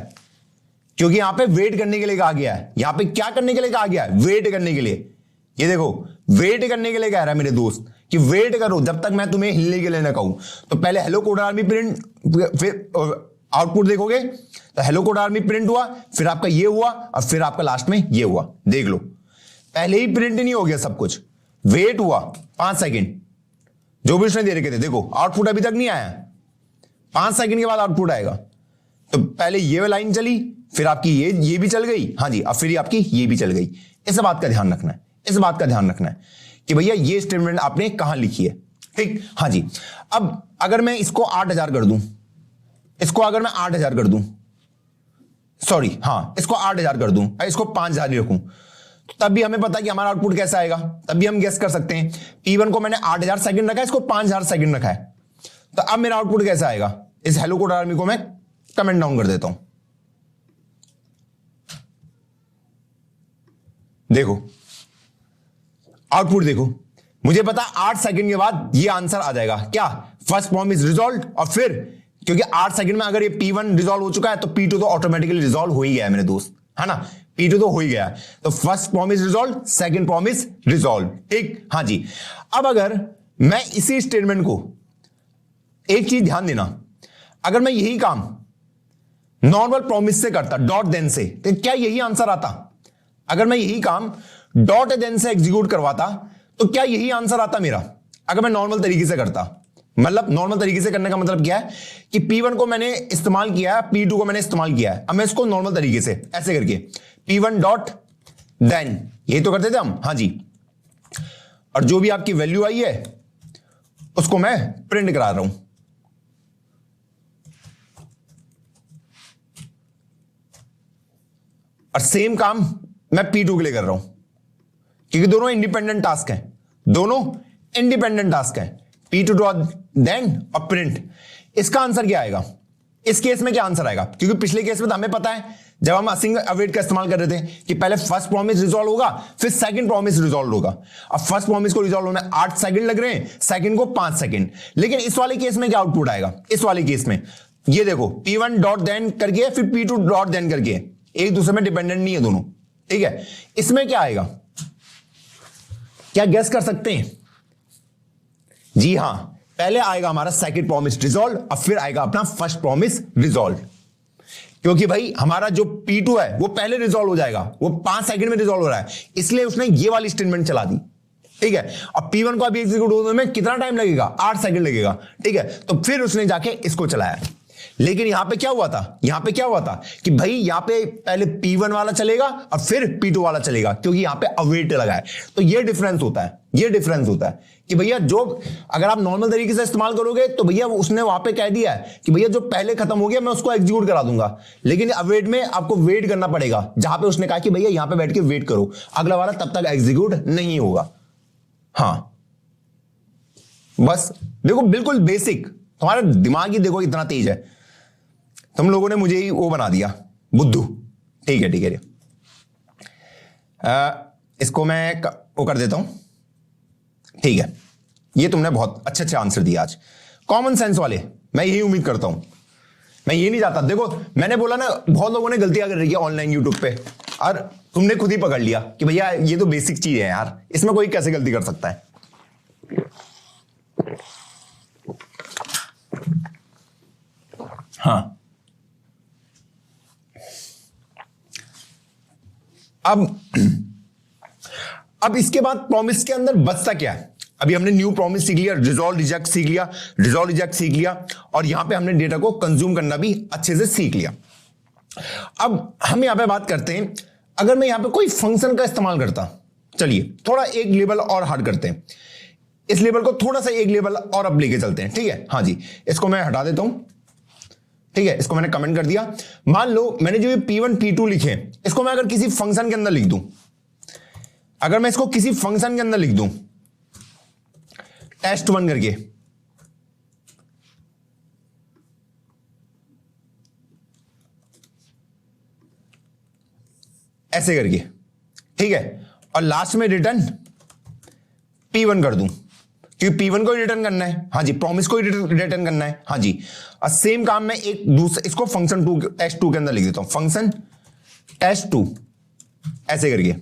क्योंकि यहां पे वेट करने के लिए कहा गया है। यहां पे क्या करने के लिए कहा गया है? वेट करने के लिए। ये देखो, वेट करने के लिए कह रहा है मेरे दोस्त कि वेट करो जब तक मैं तुम्हें हिलने के लिए ना कहूं। तो पहले हेलो कोडर आर्मी प्रिंट, फिर आउटपुट देखोगे तो हेलो कोड आर्मी प्रिंट हुआ, फिर आपका ये हुआ, और फिर आपका लास्ट में ये हुआ। देख लो, पहले ही प्रिंट नहीं हो गया सब कुछ, वेट हुआ 5 सेकंड, जो भी उसने दे रखे थे। देखो आउटपुट अभी तक नहीं आया, 5 सेकंड के बाद आउटपुट आएगा। तो पहले ये लाइन चली, फिर आपकी ये भी चल गई, हाँ जी, अब फिर आपकी ये भी चल गई। इस बात का ध्यान रखना है, इस बात का ध्यान रखना है कि भैया ये स्टेटमेंट आपने कहां लिखी है, ठीक, हाँ जी। अब अगर मैं इसको 8000 कर दूं, इसको अगर मैं 8000 कर दूं, सॉरी हाँ, इसको 8000 कर दूं, इसको 5000 ही रखूं, तो तब भी हमें पता है कि हमारा आउटपुट कैसा आएगा। तब भी हम गेस कर सकते हैं। P1 को मैंने 8000 सेकंड रखा है, इसको 5000 सेकंड रखा है, तो अब मेरा आउटपुट कैसा आएगा? इस हेलो कोड आर्मी को मैं कमेंट डाउन कर देता हूं। देखो आउटपुट देखो, मुझे पता 8 सेकंड के बाद ये आंसर आ जाएगा। क्या? फर्स्ट फॉर्म इज रिजॉल्व, और फिर क्योंकि 8 सेकंड में अगर ये P1 रिजॉल्व हो चुका है तो P2 तो ऑटोमेटिकली रिजॉल्व हो ही गया है मेरे दोस्त, है ना। P2 तो हो ही गया है, तो first form is resolve, second form is resolve. ठीक, हाँ जी। अब अगर मैं इसी स्टेटमेंट को, एक चीज ध्यान देना, अगर मैं यही काम नॉर्मल प्रॉमिस से करता, डॉट देन से, तो क्या यही आंसर आता? अगर मैं यही काम डॉट देन से एग्जीक्यूट करवाता तो क्या यही आंसर आता मेरा? अगर मैं नॉर्मल तरीके से करता, मतलब नॉर्मल तरीके से करने का मतलब क्या है कि P1 को मैंने इस्तेमाल किया है, P2 को मैंने इस्तेमाल किया है। अब मैं इसको नॉर्मल तरीके से ऐसे करके P1 डॉट देन, यही तो करते थे हम, हाँ जी। और जो भी आपकी वैल्यू आई है उसको मैं प्रिंट करा रहा हूं। और सेम काम मैं P2 के लिए कर रहा हूं, क्योंकि दोनों इंडिपेंडेंट टास्क हैं, दोनों इंडिपेंडेंट टास्क हैं। P2 डॉट देन और प्रिंट। इसका आंसर क्या आएगा? इस केस में क्या आंसर आएगा? क्योंकि पिछले केस में तो हमें पता है, जब हम असिंग अवेट का इस्तेमाल कर रहे थे, कि पहले फर्स्ट प्रॉमिस रिजॉल्व होगा, फिर सेकंड प्रॉमिस रिजॉल्व होगा। अब फर्स्ट प्रॉमिस को रिजॉल्व होने 8 सेकंड लग रहे हैं, सेकंड को 5 सेकंड। लेकिन इस वाले केस में क्या आउटपुट आएगा? इस वाले केस में ये देखो, P1 डॉट देन करके फिर P2 डॉट देन करके, एक दूसरे में डिपेंडेंट नहीं है दोनों, ठीक है। इसमें क्या आएगा? क्या गेस कर सकते हैं? जी हां, पहले आएगा हमारा सेकंड प्रॉमिस रिजॉल्व और फिर आएगा अपना फर्स्ट प्रॉमिस रिजॉल्व। क्योंकि भाई हमारा जो P2 है वो पहले रिजॉल्व हो जाएगा, वो 5 सेकंड में रिजॉल्व हो रहा है, इसलिए उसने ये वाली स्टेटमेंट चला दी, ठीक है। अब P1 को अभी एग्जीक्यूट होने में कितना टाइम लगेगा? 8 सेकंड लगेगा, ठीक है। तो फिर उसने जाके इसको चलाया। लेकिन यहां पे क्या हुआ था? यहां पे क्या हुआ था कि भाई यहां पे पहले P1 वाला चलेगा और फिर P2 वाला चलेगा, क्योंकि यहां पे अवेट लगा है। तो ये डिफरेंस होता है, ये डिफरेंस होता है कि भैया जो अगर आप नॉर्मल तरीके से इस्तेमाल करोगे तो भैया उसने वहां पे कह दिया है कि भैया जो पहले खत्म हो गया मैं उसको एग्जीक्यूट करा दूंगा। लेकिन अवेट में आपको वेट करना पड़ेगा, जहां पे उसने कहा कि भैया यहां पे बैठ के वेट करो, अगला वाला तब तक एग्जीक्यूट नहीं होगा। हाँ, बस देखो, बिल्कुल बेसिक। तुम्हारा दिमाग ही देखो इतना तेज है, तुम लोगों ने मुझे ही वो बना दिया, बुद्धू। ठीक है, ठीक है। इसको मैं वो कर देता हूं, ठीक है। ये तुमने बहुत अच्छे अच्छे आंसर दिए आज, कॉमन सेंस वाले। मैं यही उम्मीद करता हूं, मैं ये नहीं चाहता। देखो मैंने बोला ना, बहुत लोगों ने गलतियां कर रही है ऑनलाइन यूट्यूब पे, और तुमने खुद ही पकड़ लिया कि भैया ये तो बेसिक चीज है यार, इसमें कोई कैसे गलती कर सकता है। हाँ, अब इसके बाद प्रॉमिस के अंदर बचता क्या है? अभी हमने न्यू प्रॉमिस सीख लिया, रिजॉल्व रिजेक्ट सीख लिया, रिजॉल्व रिजेक्ट सीख लिया, और यहां पे हमने डेटा को कंज्यूम करना भी अच्छे से सीख लिया। अब हम यहां पे बात करते हैं, अगर मैं यहां पे कोई फंक्शन का इस्तेमाल करता, चलिए थोड़ा एक लेवल और हार्ड करते हैं, इस लेवल को थोड़ा सा एक लेवल और अब लेके चलते हैं, ठीक है। हाँ जी, इसको मैं हटा देता हूं, ठीक है। इसको मैंने कमेंट कर दिया। मान लो मैंने जो ये P1 P2 लिखे, इसको मैं अगर किसी फंक्शन के अंदर लिख दूं, अगर मैं इसको किसी फंक्शन के अंदर लिख दूं test1 करके, ऐसे करके, ठीक है, और लास्ट में रिटर्न P1 कर दूं, क्योंकि P1 को ही रिटर्न करना है। हाँ जी, प्रॉमिस को ही रिटर्न करना है। हाँ जी, और सेम काम मैं एक दूसरे, इसको फंक्शन test2 के अंदर लिख देता हूं, फंक्शन test2, ऐसे करके।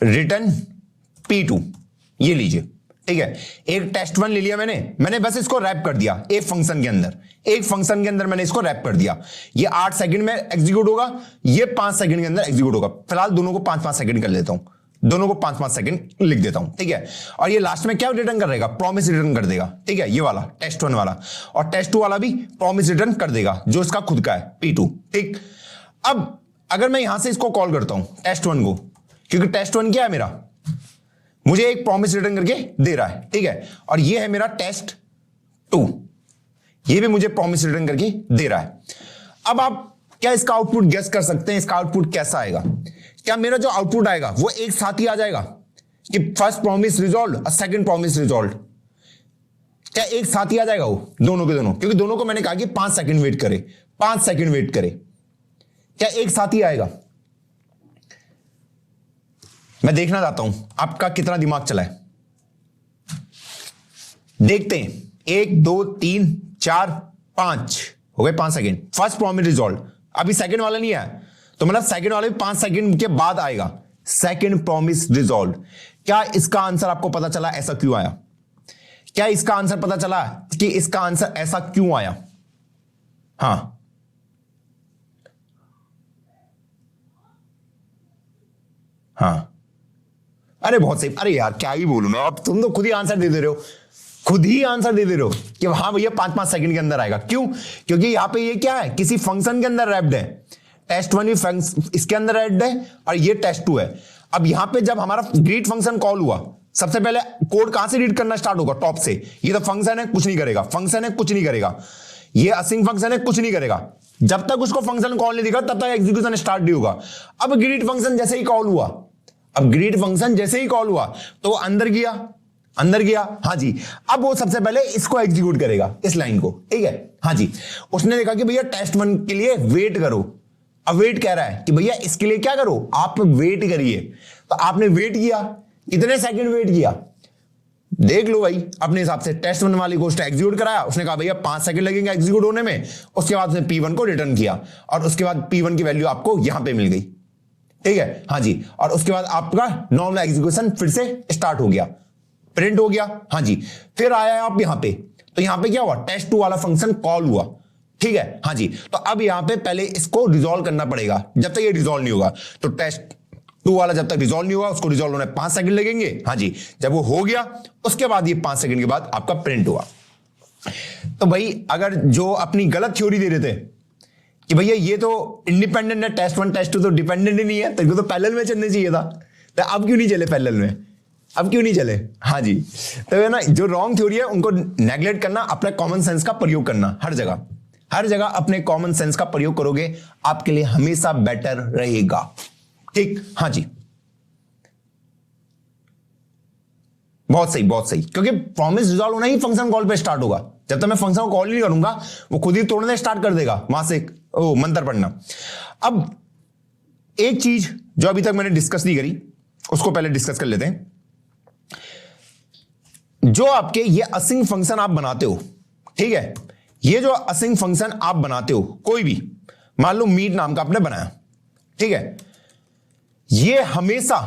रिटर्न P2, ये लीजिए, ठीक है। एक test1 ले लिया मैंने बस इसको रैप कर दिया एक फंक्शन के अंदर, एक फंक्शन के अंदर मैंने इसको रैप कर दिया। ये 8 सेकंड में एग्जीक्यूट होगा, ये 5 सेकंड के अंदर एग्जीक्यूट होगा। फिलहाल दोनों को 5-5 सेकंड कर लेता हूं, दोनों को 5-5 सेकंड लिख देता हूं, ठीक है। और ये लास्ट में क्या रिटर्न कर देगा? प्रॉमिस रिटर्न कर देगा, ठीक है, ये वाला test1 वाला, और test2 वाला भी प्रॉमिस रिटर्न कर देगा, जो इसका खुद का है P2, ठीक। अब अगर मैं यहां से इसको कॉल करता हूं test1 को, क्योंकि test1 क्या है मेरा, मुझे एक प्रॉमिस रिटर्न करके दे रहा है, ठीक है, और ये है मेरा test2, ये भी मुझे प्रॉमिस रिटर्न करके दे रहा है। अब आप क्या इसका आउटपुट गेस कर सकते हैं? इसका आउटपुट कैसा आएगा? क्या मेरा जो आउटपुट आएगा वो एक साथ ही आ जाएगा कि फर्स्ट प्रॉमिस रिजॉल्व और सेकंड प्रॉमिस रिजॉल्व? क्या एक साथ ही आ जाएगा वो दोनों के दोनों? क्योंकि दोनों को मैंने कहा कि 5 सेकंड वेट करे, 5 सेकंड वेट करे। क्या एक साथ ही आएगा? मैं देखना चाहता हूं आपका कितना दिमाग चला है। देखते हैं, 1 2 3 4 5 हो गए 5 सेकंड। फर्स्ट प्रॉमिस रिजॉल्व, अभी सेकंड वाला नहीं आया, तो मतलब सेकंड वाले भी 5 सेकंड के बाद आएगा सेकंड प्रॉमिस रिजॉल्व। क्या इसका आंसर आपको पता चला ऐसा क्यों आया? क्या इसका आंसर पता चला कि इसका आंसर ऐसा क्यों आया? हां, हाँ, अरे बहुत सही। अरे यार क्या ही बोलूं मैं, अब तुम तो खुद ही आंसर दे रहे हो, खुद ही आंसर दे रहे हो कि हाँ भैया 5-5 सेकंड के अंदर आएगा। क्यों? क्योंकि यहां पे ये क्या है, किसी फंक्शन के अंदर रैप्ड है। टेस्ट 1 भी इसके अंदर रैप्ड है और ये टेस्ट 2 है। अब यहां पे जब हमारा ग्रीट फंक्शन कॉल हुआ, सबसे पहले कोड कहां से रीड करना स्टार्ट होगा? टॉप से। ये तो फंक्शन है, कुछ नहीं करेगा, फंक्शन है, कुछ नहीं करेगा। ये असिंक फंक्शन है, कुछ नहीं करेगा। जब तक उसको फंक्शन कॉल नहीं दिखा तब तक एग्जीक्यूशन स्टार्ट नहीं होगा। अब ग्रीट फंक्शन जैसे ही कॉल हुआ, अब ग्रीट फंक्शन जैसे ही कॉल हुआ तो वो अंदर गया, अंदर गया, हाँ जी। अब वो सबसे पहले इसको एग्जीक्यूट करेगा, इस लाइन को, ठीक है, हाँ जी। उसने देखा कि भैया टेस्ट 1 के लिए वेट करो। अब वेट कह रहा है कि भैया इसके लिए क्या करो, आप वेट करिए। तो आपने वेट किया, कितने सेकंड वेट किया देख लो भाई अपने हिसाब से। टेस्ट 1 वाली को उसने एग्जीक्यूट कराया, उसने कहा भैया 5 सेकंड लगेंगे एग्जीक्यूट होने में। उसके बाद उसने P1 को रिटर्न किया और उसके बाद P1 की वैल्यू आपको यहां पे मिल गई, ठीक है, हाँ जी। और उसके बाद आपका नॉर्मल एग्जीक्यूशन फिर से स्टार्ट हो गया, प्रिंट हो गया, हाँ जी। फिर आया आप यहां पे, तो यहां पे क्या हुआ, टेस्ट 2 वाला फंक्शन कॉल हुआ, ठीक है, हाँ जी। तो अब यहां पे पहले इसको रिजॉल्व करना पड़ेगा। जब तक ये रिजॉल्व नहीं होगा, तो टेस्ट 2 वाला जब तक रिजॉल्व नहीं हुआ, उसको रिजॉल्व होने 5 सेकंड लगेंगे, हाँ जी। जब वो हो गया उसके बाद ये 5 सेकंड के बाद आपका प्रिंट हुआ। तो भाई अगर जो अपनी गलत थ्योरी दे रहे थे कि भैया ये तो इंडिपेंडेंट है, टेस्ट 1 टेस्ट 2 तो डिपेंडेंट ही नहीं है, तो पैरेलल में चलने चाहिए था। तो अब क्यों नहीं चले पैरेलल में, अब क्यों नहीं चले, हाँ जी। तो है ना, जो रॉन्ग थ्योरी है उनको नेग्लेक्ट करना, अपने कॉमन सेंस का प्रयोग करना। हर जगह हर जगह अपने कॉमन सेंस का प्रयोग करोगे, आपके लिए हमेशा बेटर रहेगा, ठीक, हाँ जी। बहुत सही, बहुत सही। क्योंकि प्रॉमिस रिजॉल्व होना ही फंक्शन कॉल पे स्टार्ट होगा। जब तक मैं फंक्शन को कॉल नहीं करूंगा वो खुद ही तोड़ने स्टार्ट कर देगा, वहां से मंत्र पढ़ना। अब एक चीज जो अभी तक मैंने डिस्कस नहीं करी उसको पहले डिस्कस कर लेते हैं। जो आपके ये असिंक फंक्शन आप बनाते हो, ठीक है, ये जो असिंक फंक्शन आप बनाते हो, कोई भी मान लो मीट नाम का आपने बनाया, ठीक है, ये हमेशा,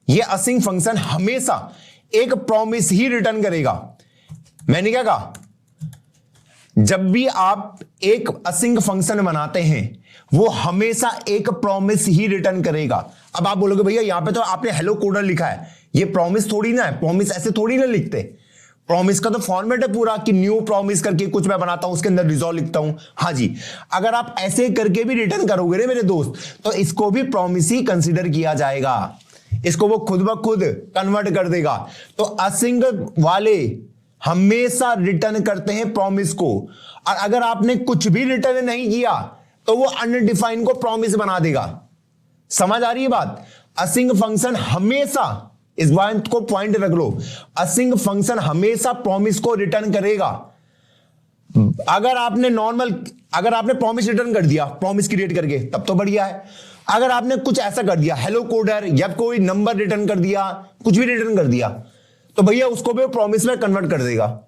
ये असिंक फंक्शन हमेशा एक प्रॉमिस ही रिटर्न करेगा। मैंने क्या कहा, जब भी आप एक असिंक फंक्शन बनाते हैं वो हमेशा एक प्रॉमिस ही रिटर्न करेगा। अब आप बोलोगे भैया यहां पे तो आपने हेलो कोडर लिखा है, ये प्रॉमिस थोड़ी ना है, प्रॉमिस ऐसे थोड़ी ना लिखते। प्रॉमिस का तो फॉर्मेट है पूरा कि न्यू प्रॉमिस करके कुछ मैं बनाता हूं, उसके अंदर रिजॉल्व लिखता हूं, हाँ जी। अगर आप ऐसे करके भी रिटर्न करोगे ना मेरे दोस्त, तो इसको भी प्रॉमिस ही कंसीडर किया जाएगा, इसको वो खुद ब खुद कन्वर्ट कर देगा। तो असिंक वाले हमेशा रिटर्न करते हैं प्रॉमिस को, और अगर आपने कुछ भी रिटर्न नहीं किया तो वो अनडिफाइंड को प्रॉमिस बना देगा। समझ आ रही है बात? असिंक फंक्शन हमेशा, इस बात को पॉइंट रख लो, असिंक फंक्शन हमेशा प्रॉमिस को रिटर्न करेगा। अगर आपने प्रॉमिस रिटर्न कर दिया, प्रॉमिस क्रिएट करके, तब तो बढ़िया है। अगर आपने कुछ ऐसा कर दिया, हेलो कोडर, या कोई नंबर रिटर्न कर दिया, कुछ भी रिटर्न कर दिया, तो भैया उसको भी प्रॉमिस में कन्वर्ट कर देगा,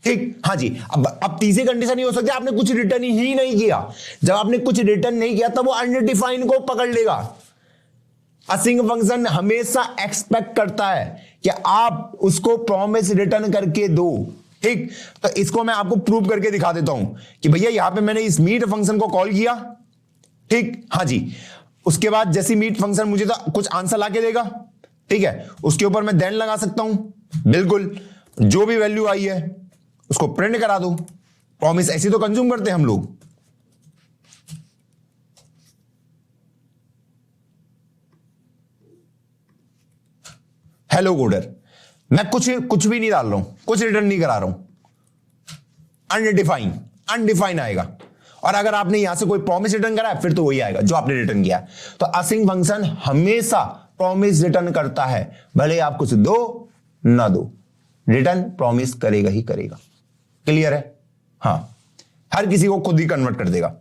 ठीक, हाँ जी। अब तीसरी कंडीशन ये हो सकती है आपने कुछ रिटर्न ही नहीं किया। जब आपने कुछ रिटर्न नहीं किया तब वो अनडिफाइंड को पकड़ लेगा। असिंक फंक्शन हमेशा एक्सपेक्ट करता है कि आप उसको प्रॉमिस रिटर्न करके दो, ठीक। तो इसको मैं आपको प्रूव करके दिखा देता हूं कि भैया यहां पे मैंने इस मीट फंक्शन को कॉल किया, ठीक, हाँ जी। उसके बाद जैसे मीट फंक्शन मुझे तो कुछ आंसर लाके देगा, ठीक है, उसके ऊपर मैं देन लगा सकता हूं, बिल्कुल, जो भी वैल्यू आई है उसको प्रिंट करा दो। प्रॉमिस ऐसी तो कंज्यूम करते हैं हम लोग। हेलो कोडर, मैं कुछ भी नहीं डाल रहा हूं, कुछ रिटर्न नहीं करा रहा हूं, अनडिफाइन आएगा। और अगर आपने यहां से कोई प्रॉमिस रिटर्न करा है फिर तो वही आएगा जो आपने रिटर्न किया है। तो असिंक फंक्शन हमेशा प्रॉमिस रिटर्न करता है, भले आप कुछ दो ना दो, रिटर्न प्रॉमिस करेगा ही करेगा। क्लियर है? हाँ, हर किसी को खुद ही कन्वर्ट कर देगा।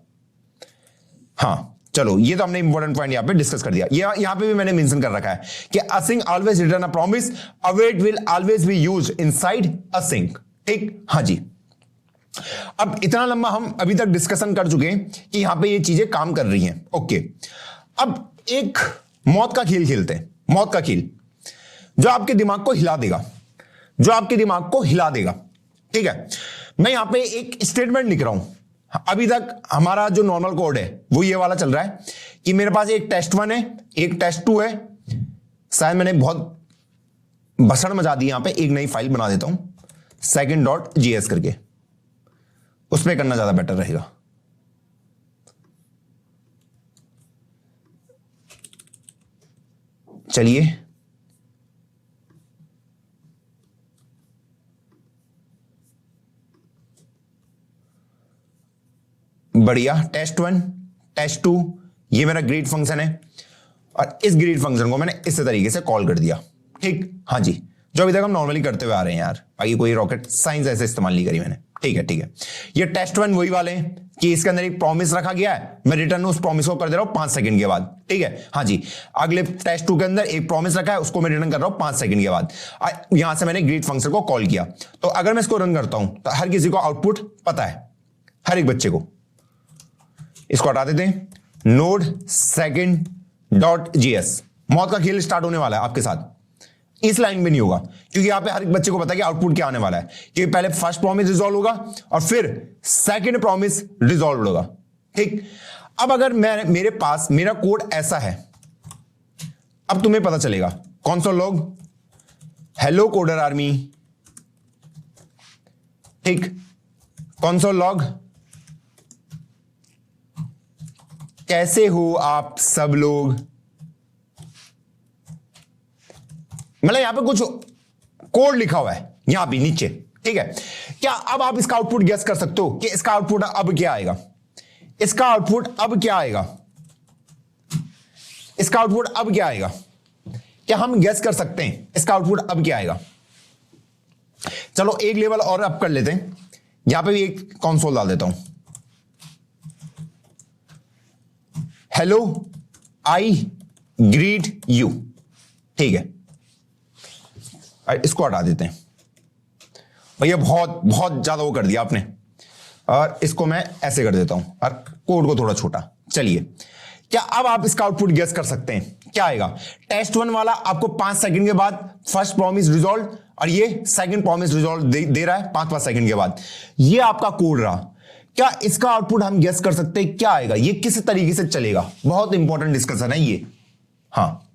हाँ चलो, ये तो हमने इंपॉर्टेंट पॉइंट यहां पे डिस्कस कर दिया। यहां पे भी मैंने मेंशन कर रखा है कि async always return a promise, await will always be used inside async. ठीक, हाँ जी। अब इतना लंबा हम अभी तक डिस्कशन कर चुके हैं कि यहां पे ये चीजें काम कर रही हैं। ओके, अब एक मौत का खेल खेलते हैं। मौत का खेल जो आपके दिमाग को हिला देगा, जो आपके दिमाग को हिला देगा। ठीक है, मैं यहां पे एक स्टेटमेंट लिख रहा हूं। अभी तक हमारा जो नॉर्मल कोड है वो ये वाला चल रहा है कि मेरे पास एक टेस्ट 1 है, एक टेस्ट 2 है। शायद मैंने बहुत भसड़ मचा दी, यहां पे एक नई फाइल बना देता हूं second.js करके, उसमें करना ज्यादा बेटर रहेगा। चलिए, बढ़िया, टेस्ट 1 टेस्ट 2 ये मेरा ग्रीट फंक्शन है और इस ग्रीट फंक्शन को मैंने इस तरीके से कॉल कर दिया। ठीक, हाँ जी, जो अभी तक हम नॉर्मली करते हुए आ रहे हैं यार, बाकी कोई रॉकेट साइंस ऐसे इस्तेमाल नहीं करी मैंने। ठीक है, ठीक है, ये टेस्ट 1 वही वाले हैं कि इसके अंदर एक प्रॉमिस रखा गया है, मैं रिटर्न उस प्रॉमिस को कर दे रहा हूं 5 सेकंड के बाद। ठीक है, हाँ जी, अगले टेस्ट 2 के अंदर एक प्रॉमिस रखा है, उसको मैं रिटर्न कर रहा हूं 5 सेकंड के बाद। यहां से मैंने ग्रीट फंक्शन को कॉल किया। तो अगर मैं इसको रन करता हूं तो हर किसी को आउटपुट पता है, हर एक बच्चे को। इसको हटा देते हैं, नोड second.js। मौत का खेल स्टार्ट होने वाला है आपके साथ। इस लाइन में नहीं होगा क्योंकि यहां पे हर एक बच्चे को पता है कि आउटपुट क्या आने वाला है, कि पहले फर्स्ट प्रॉमिस रिजॉल्व होगा और फिर सेकंड प्रॉमिस रिजॉल्व होगा। ठीक, अब अगर मेरे पास मेरा कोड ऐसा है, अब तुम्हें पता चलेगा console log hello coder army. ठीक, कंसोल लॉग कैसे हो आप सब लोग। मतलब यहां पे कुछ कोड लिखा हुआ है यहां भी नीचे। ठीक है, क्या अब आप इसका आउटपुट गेस कर सकते हो कि इसका आउटपुट अब क्या आएगा? इसका आउटपुट अब क्या आएगा? इसका आउटपुट अब क्या आएगा? क्या हम गेस कर सकते हैं इसका आउटपुट अब क्या आएगा? चलो एक लेवल और अप कर लेते हैं, यहां पे भी एक कंसोल डाल देता हूं, हेलो आई ग्रीट यू। ठीक है, इसको हटा देते हैं भैया, बहुत बहुत ज्यादा वो कर दिया आपने, और इसको मैं ऐसे कर देता हूं और कोड को थोड़ा छोटा। चलिए, क्या अब आप इसका आउटपुट गेस कर सकते हैं क्या आएगा? टेस्ट 1 वाला आपको 5 सेकंड के बाद फर्स्ट प्रॉमिस रिजॉल्व, और ये सेकंड प्रॉमिस रिजॉल्व दे रहा है 5 सेकंड के बाद। ये आपका कोड रहा। क्या इसका आउटपुट हम गेस कर सकते हैं क्या आएगा? ये किस तरीके से चलेगा? बहुत इंपॉर्टेंट डिस्कशन है ये। हाँ,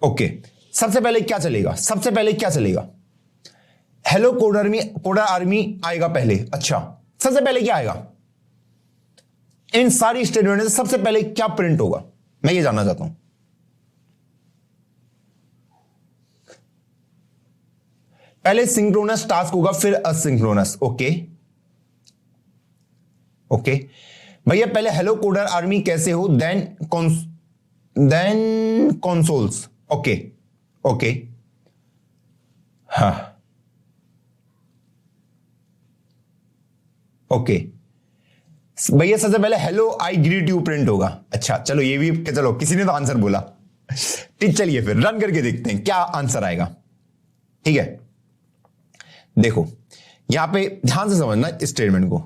ओके, सबसे पहले क्या चलेगा? सबसे पहले क्या चलेगा? हेलो कोडर आर्मी आएगा पहले। अच्छा, सबसे पहले क्या आएगा? इन सारी स्टेटमेंट से सबसे पहले क्या प्रिंट होगा, मैं ये जानना चाहता हूं। पहले सिंक्रोनस टास्क होगा, फिर असिंक्रोनस। ओके ओके भैया, पहले हेलो कोडर आर्मी कैसे हो, देन कंसोल्स। ओके ओके, हाँ ओके भैया, सबसे पहले hello I greet you print होगा। अच्छा चलो, ये भी चलो, किसी ने तो आंसर बोला। ठीक, चलिए फिर रन करके देखते हैं क्या आंसर आएगा। ठीक है, देखो यहां पे ध्यान से समझना इस स्टेटमेंट को।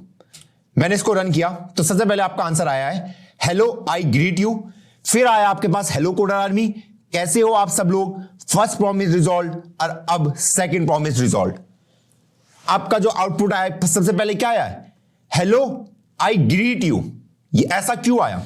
मैंने इसको रन किया तो सबसे पहले आपका आंसर आया है हेलो आई ग्रीट यू, फिर आया आपके पास हेलो कोडर आर्मी कैसे हो आप सब लोग, फर्स्ट प्रॉमिस रिजॉल्व, और अब सेकंड प्रॉमिस रिजॉल्व। आपका जो आउटपुट आया सबसे पहले क्या आया है? Hello I greet you. ये ऐसा क्यों आया?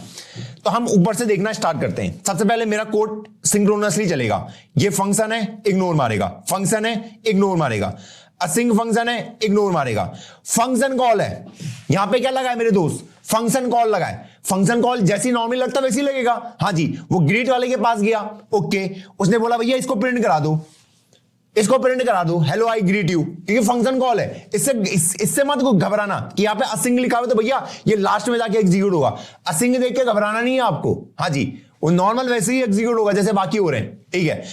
तो हम ऊपर से देखना स्टार्ट करते हैं। सबसे पहले मेरा कोड सिंक्रोनसली चलेगा। ये फंक्शन है, इग्नोर मारेगा, फंक्शन है, इग्नोर मारेगा, असिंक फंक्शन है, इग्नोर मारेगा, फंक्शन कॉल है। यहां पे क्या लगा है मेरे दोस्त? फंक्शन कॉल लगा है। फंक्शन कॉल जैसी नॉर्मल लगता वैसे ही लगेगा। हाँ जी, वो ग्रीट वाले के पास गया, ओके, उसने बोला भैया इसको प्रिंट करा दो। इसको प्रिंट करा दो, हेलो आई ग्रीट यू, क्योंकि फंक्शन कॉल है। इससे मत को घबराना कि यहां पे असिंग लिखा हुआ तो भैया ये लास्ट में जाके एग्जीक्यूट होगा। असिंग देख के घबराना नहीं है आपको, हाँ जी, वो नॉर्मल वैसे ही एग्जीक्यूट होगा जैसे बाकी हो रहे हैं, ठीक है।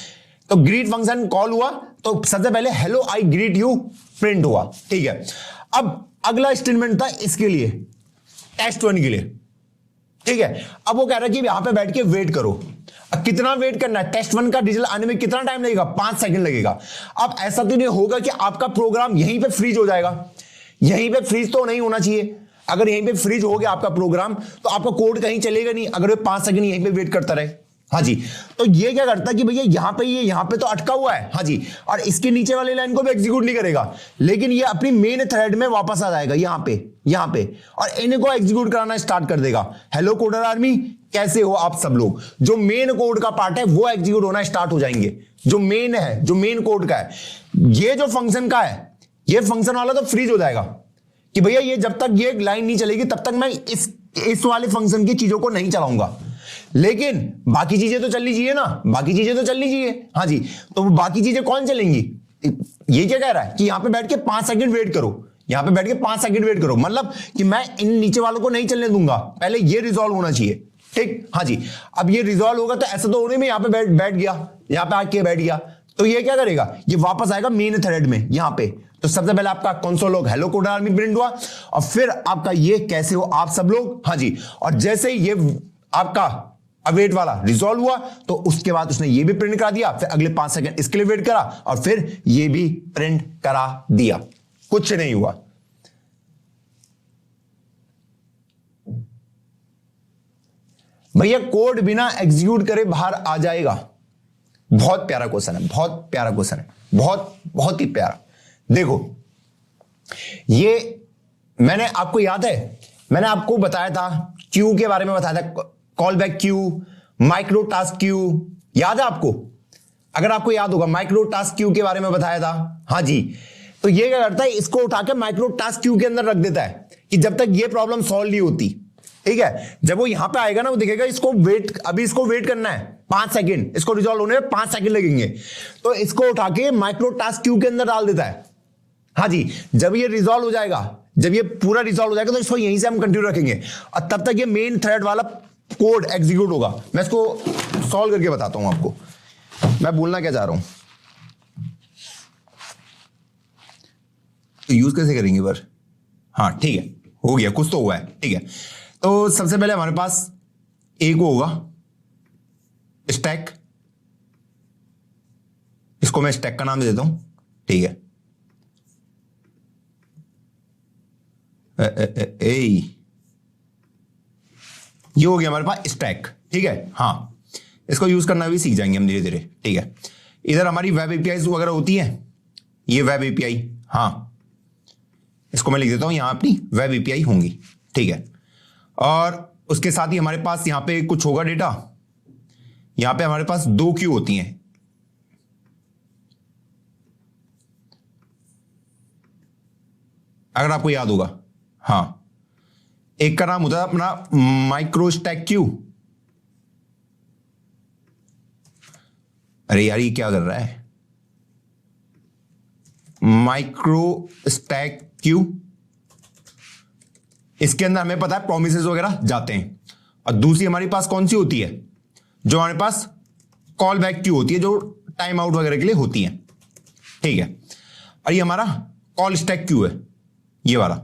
तो ग्रीट फंक्शन कॉल हुआ तो सबसे पहले hello I greet you print हुआ, ठीक है। अब अगला स्टेटमेंट था इसके लिए, test1 के लिए, ठीक है। अब वो कह रहा है कि यहां पे बैठ के वेट करो। अब कितना वेट करना है, test1 का रिजल्ट आने में कितना टाइम लगेगा, 5 सेकंड लगेगा। अब ऐसा तो नहीं होगा कि आपका प्रोग्राम यहीं पे फ्रीज हो जाएगा, यहीं पे फ्रीज तो नहीं होना चाहिए। अगर यहीं पे फ्रीज हो गया आपका प्रोग्राम तो आपका कोड कहीं चलेगा नहीं, अगर वो 5 सेकंड यहीं पे वेट करता रहे, हाँ जी। तो ये क्या करता है कि भैया यहां पे तो अटका हुआ है, हाँ जी, और इसके नीचे वाली लाइन को भी एग्जीक्यूट नहीं करेगा, लेकिन ये अपनी मेन थ्रेड में वापस आ जाएगा यहां पे और इनको एग्जीक्यूट कराना स्टार्ट कर देगा। हेलो कोडर आर्मी, कैसे हो आप सब लोग। जो मेन कोड का पार्ट है वो एग्जीक्यूट होना स्टार्ट हो जाएंगे, जो मेन है, जो मेन कोड का है। ये जो फंक्शन का है, ये फंक्शन वाला तो फ्रीज हो जाएगा कि भैया ये जब तक ये लाइन नहीं चलेगी तब तक मैं इस वाले फंक्शन की चीजों को नहीं चलाऊंगा। लेकिन बाकी चीजें तो चलनी चाहिए ना, बाकी चीजें तो चलनी चाहिए, हाँ जी। तो बाकी चीजें कौन चलेंगी, ये क्या कह रहा है कि यहां पे बैठ के 5 सेकंड वेट करो, यहां पे बैठ के 5 सेकंड वेट करो, मतलब कि मैं इन नीचे वालों को नहीं चलने दूंगा, पहले ये रिजॉल्व होना चाहिए, ठीक, हाँ जी। अब ये रिजॉल्व होगा तो ऐसा तो होने में यहां पे बैठ गया, यहां पे आके बैठ गया, तो ये क्या करेगा, ये वापस आएगा मेन थ्रेड में यहां पे। तो सबसे पहले आपका console log hello coder army print हुआ और फिर आपका ये कैसे हो आप सब लोग, हाँ जी। और जैसे ये आपका अवेट वाला रिजॉल्व हुआ तो उसके बाद उसने ये भी प्रिंट करा दिया, फिर अगले 5 सेकंड इसके लिए वेट करा और फिर ये भी प्रिंट करा दिया, कुछ नहीं हुआ। भैया कोड बिना एग्जीक्यूट करे बाहर आ जाएगा। बहुत प्यारा क्वेश्चन है, बहुत प्यारा क्वेश्चन है, बहुत ही प्यारा। देखो ये मैंने आपको याद है, मैंने आपको बताया था क्यू के बारे में बताया था, call back Q, micro task Q, याद है आपको? अगर आपको याद होगा माइक्रो टास्क क्यू के बारे में बताया था, हाँ जी। तो ये क्या करता है, इसको उठा के माइक्रो टास्क क्यू के अंदर रख देता है कि जब तक ये प्रॉब्लम सॉल्व नहीं होती, ठीक है। जब वो यहां पे आएगा ना, वो दिखेगा इसको वेट, अभी इसको वेट करना है 5 सेकंड, इसको रिजॉल्व होने में 5 सेकंड लगेंगे, तो इसको उठा के माइक्रो टास्क क्यू के अंदर डाल देता है, हाँ जी। जब ये रिजॉल्व हो जाएगा, जब ये पूरा रिजॉल्व हो जाएगा तो इसको यहीं से हम कंटिन्यू रखेंगे और तब तक ये मेन थ्रेड वाला कोड एग्जीक्यूट होगा। मैं इसको सॉल्व करके बताता हूं आपको, मैं बोलना क्या चाह रहा हूं, तो यूज कैसे करेंगे पर, हाँ ठीक है, हो गया, कुछ तो हुआ है, ठीक है। तो सबसे पहले हमारे पास एक होगा स्टैक, इसको मैं स्टैक का नाम दे देता हूं, ठीक है। ये हो गया हमारे पास स्टैक, ठीक है, हाँ। इसको यूज करना भी सीख जाएंगे हम धीरे धीरे, ठीक है। इधर हमारी वेब एपीआई वगैरह होती है, ये वेब एपीआई, हाँ, इसको मैं लिख देता हूं यहां अपनी वेब एपीआई होंगी, ठीक है। और उसके साथ ही हमारे पास यहां पे कुछ होगा डेटा, यहां पे हमारे पास 2 क्यू होती हैं, अगर आपको याद होगा, हाँ। एक का नाम होता है अपना माइक्रो स्टैक क्यू, अरे यार ये क्या कर रहा है, माइक्रो स्टैक क्यू, इसके अंदर हमें पता है प्रोमिसेस वगैरह जाते हैं। और दूसरी हमारे पास कौन सी होती है, जो हमारे पास कॉल बैक क्यू होती है, जो टाइम आउट वगैरह के लिए होती है, ठीक है। और ये हमारा कॉल स्टैक क्यू है, ये वाला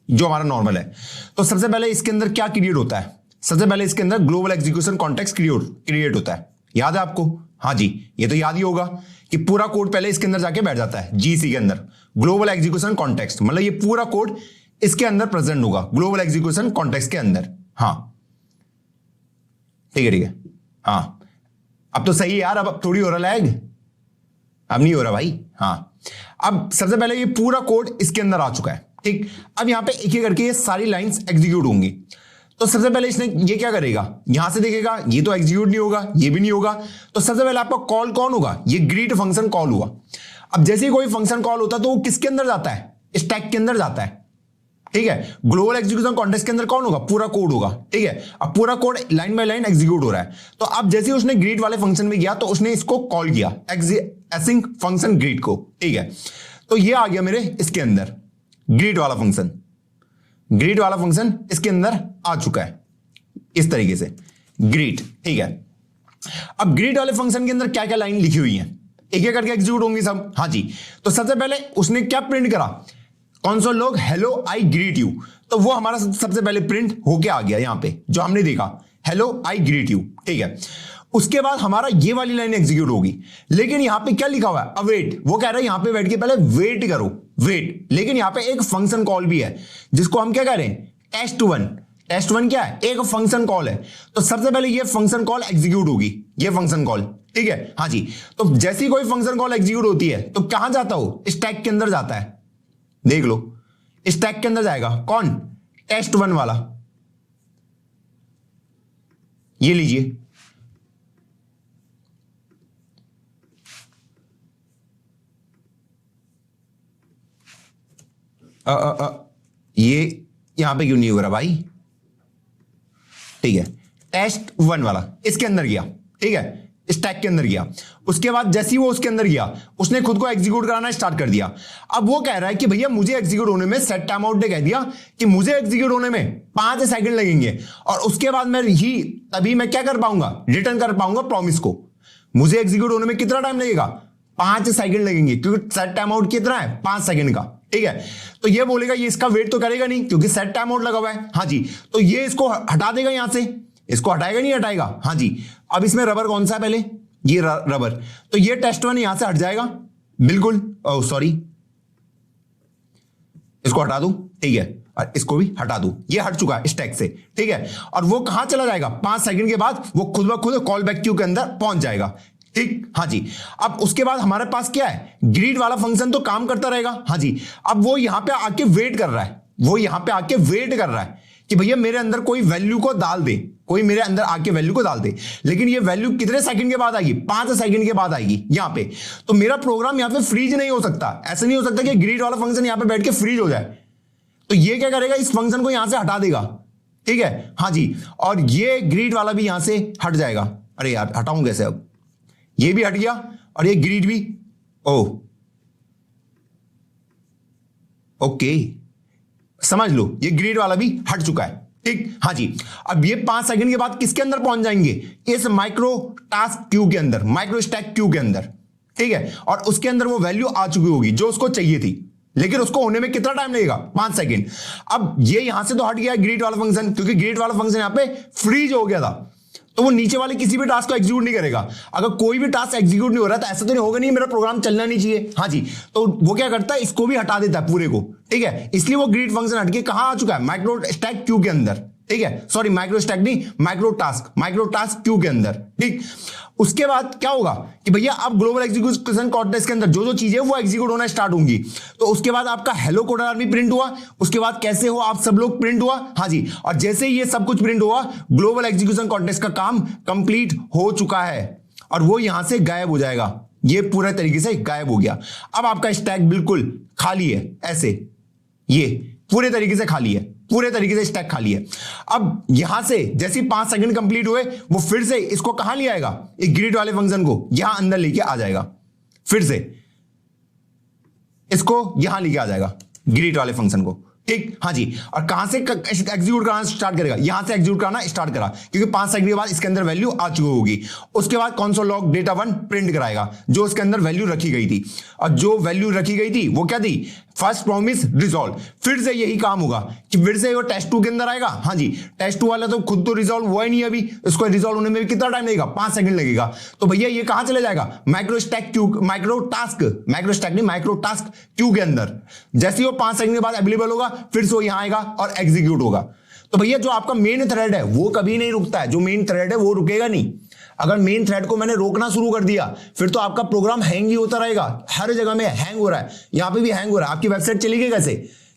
जो हमारा नॉर्मल है। तो सबसे पहले इसके अंदर क्या क्रिएट होता है, सबसे पहले इसके अंदर ग्लोबल एग्जीक्यूशन कॉन्टेक्स्ट क्रिएट होता है, याद है आपको? हाँ जी, ये तो याद ही होगा कि पूरा कोड पहले इसके अंदर जाके बैठ जाता है, जीसी के अंदर ग्लोबल एग्जीक्यूशन कॉन्टेक्स्ट, मतलब ये पूरा कोड इसके अंदर प्रेजेंट होगा ग्लोबल एग्जीक्यूशन कॉन्टेक्स्ट के अंदर, हाँ ठीक है, ठीक है, हाँ। अब तो सही है यार, अब थोड़ी हो रहा लैग, अब नहीं हो रहा भाई, हाँ। अब सबसे पहले ये पूरा कोड इसके अंदर आ चुका है, ठीक। अब यहां पे एक एक करके ये सारी लाइंस एग्जीक्यूट होंगी। तो सबसे पहले इसने ये क्या करेगा, यहां से देखेगा ये तो एग्जीक्यूट नहीं होगा, ये भी नहीं होगा, तो सबसे पहले आपका कॉल कौन होगा, ये ग्रीट फंक्शन कॉल हुआ। अब जैसे ही कोई फंक्शन कॉल होता है तो वो किसके अंदर जाता है, स्टैक के अंदर जाता है, ठीक है। ग्लोबल एग्जीक्यूशन कॉन्टेक्स्ट के अंदर कौन होगा, पूरा कोड होगा, ठीक है। अब पूरा code line by line execute हो रहा है। तो अब जैसे ही उसने ग्रीट वाले फंक्शन में गया तो उसने इसको कॉल किया एसिंक फंक्शन ग्रीट को, ठीक है। तो ये आ गया मेरे इसके अंदर ग्रीट वाला फंक्शन, ग्रीट वाला फंक्शन इसके अंदर आ चुका है इस तरीके से ग्रीट, ठीक है। अब ग्रीट वाले फंक्शन के अंदर क्या क्या लाइन लिखी हुई है, एक एक करके एग्जीक्यूट होंगी सब। हाँ जी, तो सबसे पहले उसने क्या प्रिंट करा, console log hello I greet you, तो वो हमारा सबसे पहले प्रिंट होके आ गया यहां पे जो हमने देखा, हेलो आई ग्रीट यू, ठीक है। उसके बाद हमारा ये वाली लाइन एग्जीक्यूट होगी, लेकिन यहां पे क्या लिखा हुआ है, अवेट, वो कह रहा है यहां पे बैठ के पहले वेट करो, वेट। लेकिन यहां पे एक फंक्शन कॉल भी है जिसको हम क्या कह रहे हैं, टेस्ट1। टेस्ट1 क्या है, एक फंक्शन कॉल है। तो सबसे पहले ये फंक्शन कॉल एग्जीक्यूट होगी, ये फंक्शन कॉल, ठीक है। हाँ जी, तो जैसी कोई फंक्शन कॉल एग्जीक्यूट होती है तो कहां जाता हो, स्टैक के अंदर जाता है, देख लो स्टैक के अंदर जाएगा कौन, टेस्ट1 वाला, ये लीजिए। ये यहां पे क्यों नहीं हो रहा भाई, ठीक है। टेस्ट1 वाला इसके अंदर गया, ठीक है, स्टैक के अंदर गया। उसके बाद जैसे ही वो उसके अंदर गया उसने खुद को एग्जीक्यूट कराना स्टार्ट कर दिया। अब वो कह रहा है कि भैया मुझे एग्जीक्यूट होने में, सेट टाइम आउट ने कह दिया कि मुझे एग्जीक्यूट होने में 5 सेकंड लगेंगे और उसके बाद मैं ही तभी मैं क्या कर पाऊंगा, रिटर्न कर पाऊंगा प्रॉमिस को। मुझे एग्जीक्यूट होने में कितना टाइम लगेगा, 5 सेकंड लगेंगे, क्योंकि सेट टाइम आउट कितना है, 5 सेकंड का, ठीक है। तो ये बोलेगा ये इसका वेट तो करेगा नहीं क्योंकि सेट टाइम आउट लगा हुआ है। हाँ जी, तो ये इसको हटा देगा यहां से, इसको हटाएगा नहीं हटाएगा। हाँ जी, अब इसमें रबर कौन सा है, पहले ये रबर, तो ये टेस्ट1 यहां से हट जाएगा बिल्कुल, ओह सॉरी, इसको हटा दूं, ठीक है, और इसको भी हटा दूं, ये हट चुका है स्टैक से, ठीक है। और वो कहां चला जाएगा, 5 सेकंड के बाद वो खुद ब खुद कॉल बैक क्यू के अंदर पहुंच जाएगा, ठीक। हाँ जी, अब उसके बाद हमारे पास क्या है, ग्रीट वाला फंक्शन तो काम करता रहेगा। हाँ जी, अब वो यहां पे आके वेट कर रहा है, वो यहां पे आके वेट कर रहा है कि भैया मेरे अंदर कोई वैल्यू को डाल दे, कोई मेरे अंदर आके वैल्यू को डाल दे। लेकिन ये वैल्यू कितने सेकंड के बाद आएगी, 5 सेकंड के बाद आएगी यहां पे। तो मेरा प्रोग्राम यहां पे फ्रीज नहीं हो सकता, ऐसा नहीं हो सकता कि ग्रीट वाला फंक्शन यहां पे बैठ के फ्रीज हो जाए। तो ये क्या करेगा, इस फंक्शन को यहां से हटा देगा, ठीक है। हाँ जी, और ये ग्रीट वाला भी यहां से हट जाएगा। अरे यार हटाऊं कैसे, अब ये भी हट गया और ये ग्रीट भी, ओह ओके, समझ लो ये ग्रीट वाला भी हट चुका है, ठीक। हाँ जी, अब ये 5 सेकंड के बाद किसके अंदर पहुंच जाएंगे, इस माइक्रो टास्क क्यू के अंदर, माइक्रो स्टैक क्यू के अंदर, ठीक है। और उसके अंदर वो वैल्यू आ चुकी होगी जो उसको चाहिए थी, लेकिन उसको होने में कितना टाइम लगेगा, 5 सेकंड। अब ये यहां से तो हट गया ग्रीट वाला फंक्शन, क्योंकि ग्रीट वाला फंक्शन यहां पे फ्रीज हो गया था, तो वो नीचे वाले किसी भी टास्क को एग्जीक्यूट नहीं करेगा। अगर कोई भी टास्क एग्जीक्यूट नहीं हो रहा तो ऐसा तो नहीं होगा नहीं मेरा प्रोग्राम चलना नहीं चाहिए। हाँ जी, तो वो क्या करता है, इसको भी हटा देता है पूरे को, ठीक है। इसलिए वो ग्रीट फंक्शन हट के कहां आ चुका है, माइक्रो स्टैक क्यू के अंदर, ठीक है। सॉरी माइक्रो स्टैक नहीं, माइक्रो टास्क क्यू के अंदर, ठीक। उसके बाद क्या होगा कि भैया अब ग्लोबल एग्जीक्यूशन कॉन्टेक्स्ट के अंदर जो जो चीजें वो एग्जीक्यूट होना स्टार्ट होंगी। तो उसके बाद आपका हेलो कोड आर्मी प्रिंट हुआ, उसके बाद कैसे हो आप सब लोग प्रिंट हुआ। हाँ जी, और जैसे ही ये सब कुछ प्रिंट हुआ, ग्लोबल एग्जीक्यूशन कॉन्टेक्स्ट का काम कंप्लीट हो चुका है और वो यहां से गायब हो जाएगा, ये पूरे तरीके से गायब हो गया। अब आपका स्टैक बिल्कुल खाली है, ऐसे ये पूरे तरीके से खाली है, पूरे तरीके से स्टैक खाली है। अब यहां से जैसे 5 सेकंड कंप्लीट हुए, वो फिर से इसको कहां ले आएगा, एक ग्रिड वाले फंक्शन को यहां अंदर लेके आ जाएगा, फिर से इसको यहां लेके आ जाएगा ग्रिड वाले फंक्शन को, ठीक। हाँ जी, और कहां से एग्जीक्यूट कराना स्टार्ट करेगा, यहां से एग्जीक्यूट कराना स्टार्ट करा, क्योंकि 5 सेकंड के बाद इसके अंदर वैल्यू आ चुकी होगी। उसके बाद कंसोल लॉग data1 प्रिंट कराएगा जो उसके अंदर वैल्यू रखी गई थी, और जो वैल्यू रखी गई थी वो क्या थी, फर्स्ट प्रॉमिस रिजॉल्व। फिर से यही काम होगा कि फिर से वो टेस्ट2 के अंदर आएगा। हाँ जी, टेस्ट2 वाला तो खुद तो रिजॉल्व हुआ ही नहीं अभी, इसको रिजॉल्व होने में भी कितना टाइम लगेगा, 5 सेकंड लगेगा। तो भैया ये कहां चले जाएगा, micro stack queue, micro task Q के अंदर। जैसे ही वो 5 सेकंड के बाद अवेलेबल होगा, फिर से वो यहां आएगा और एग्जीक्यूट होगा। तो भैया जो आपका मेन थ्रेड है वो कभी नहीं रुकता है, जो मेन थ्रेड है वो रुकेगा नहीं। अगर मेन थ्रेड को मैंने रोकना शुरू कर दिया, फिर तो आपका प्रोग्राम हैंग ही होता रहेगा, हर जगह में हैंग हो रहा है, यहां पे भी हैंग हो रहा है। आपकी वेबसाइट चलेगी कैसे,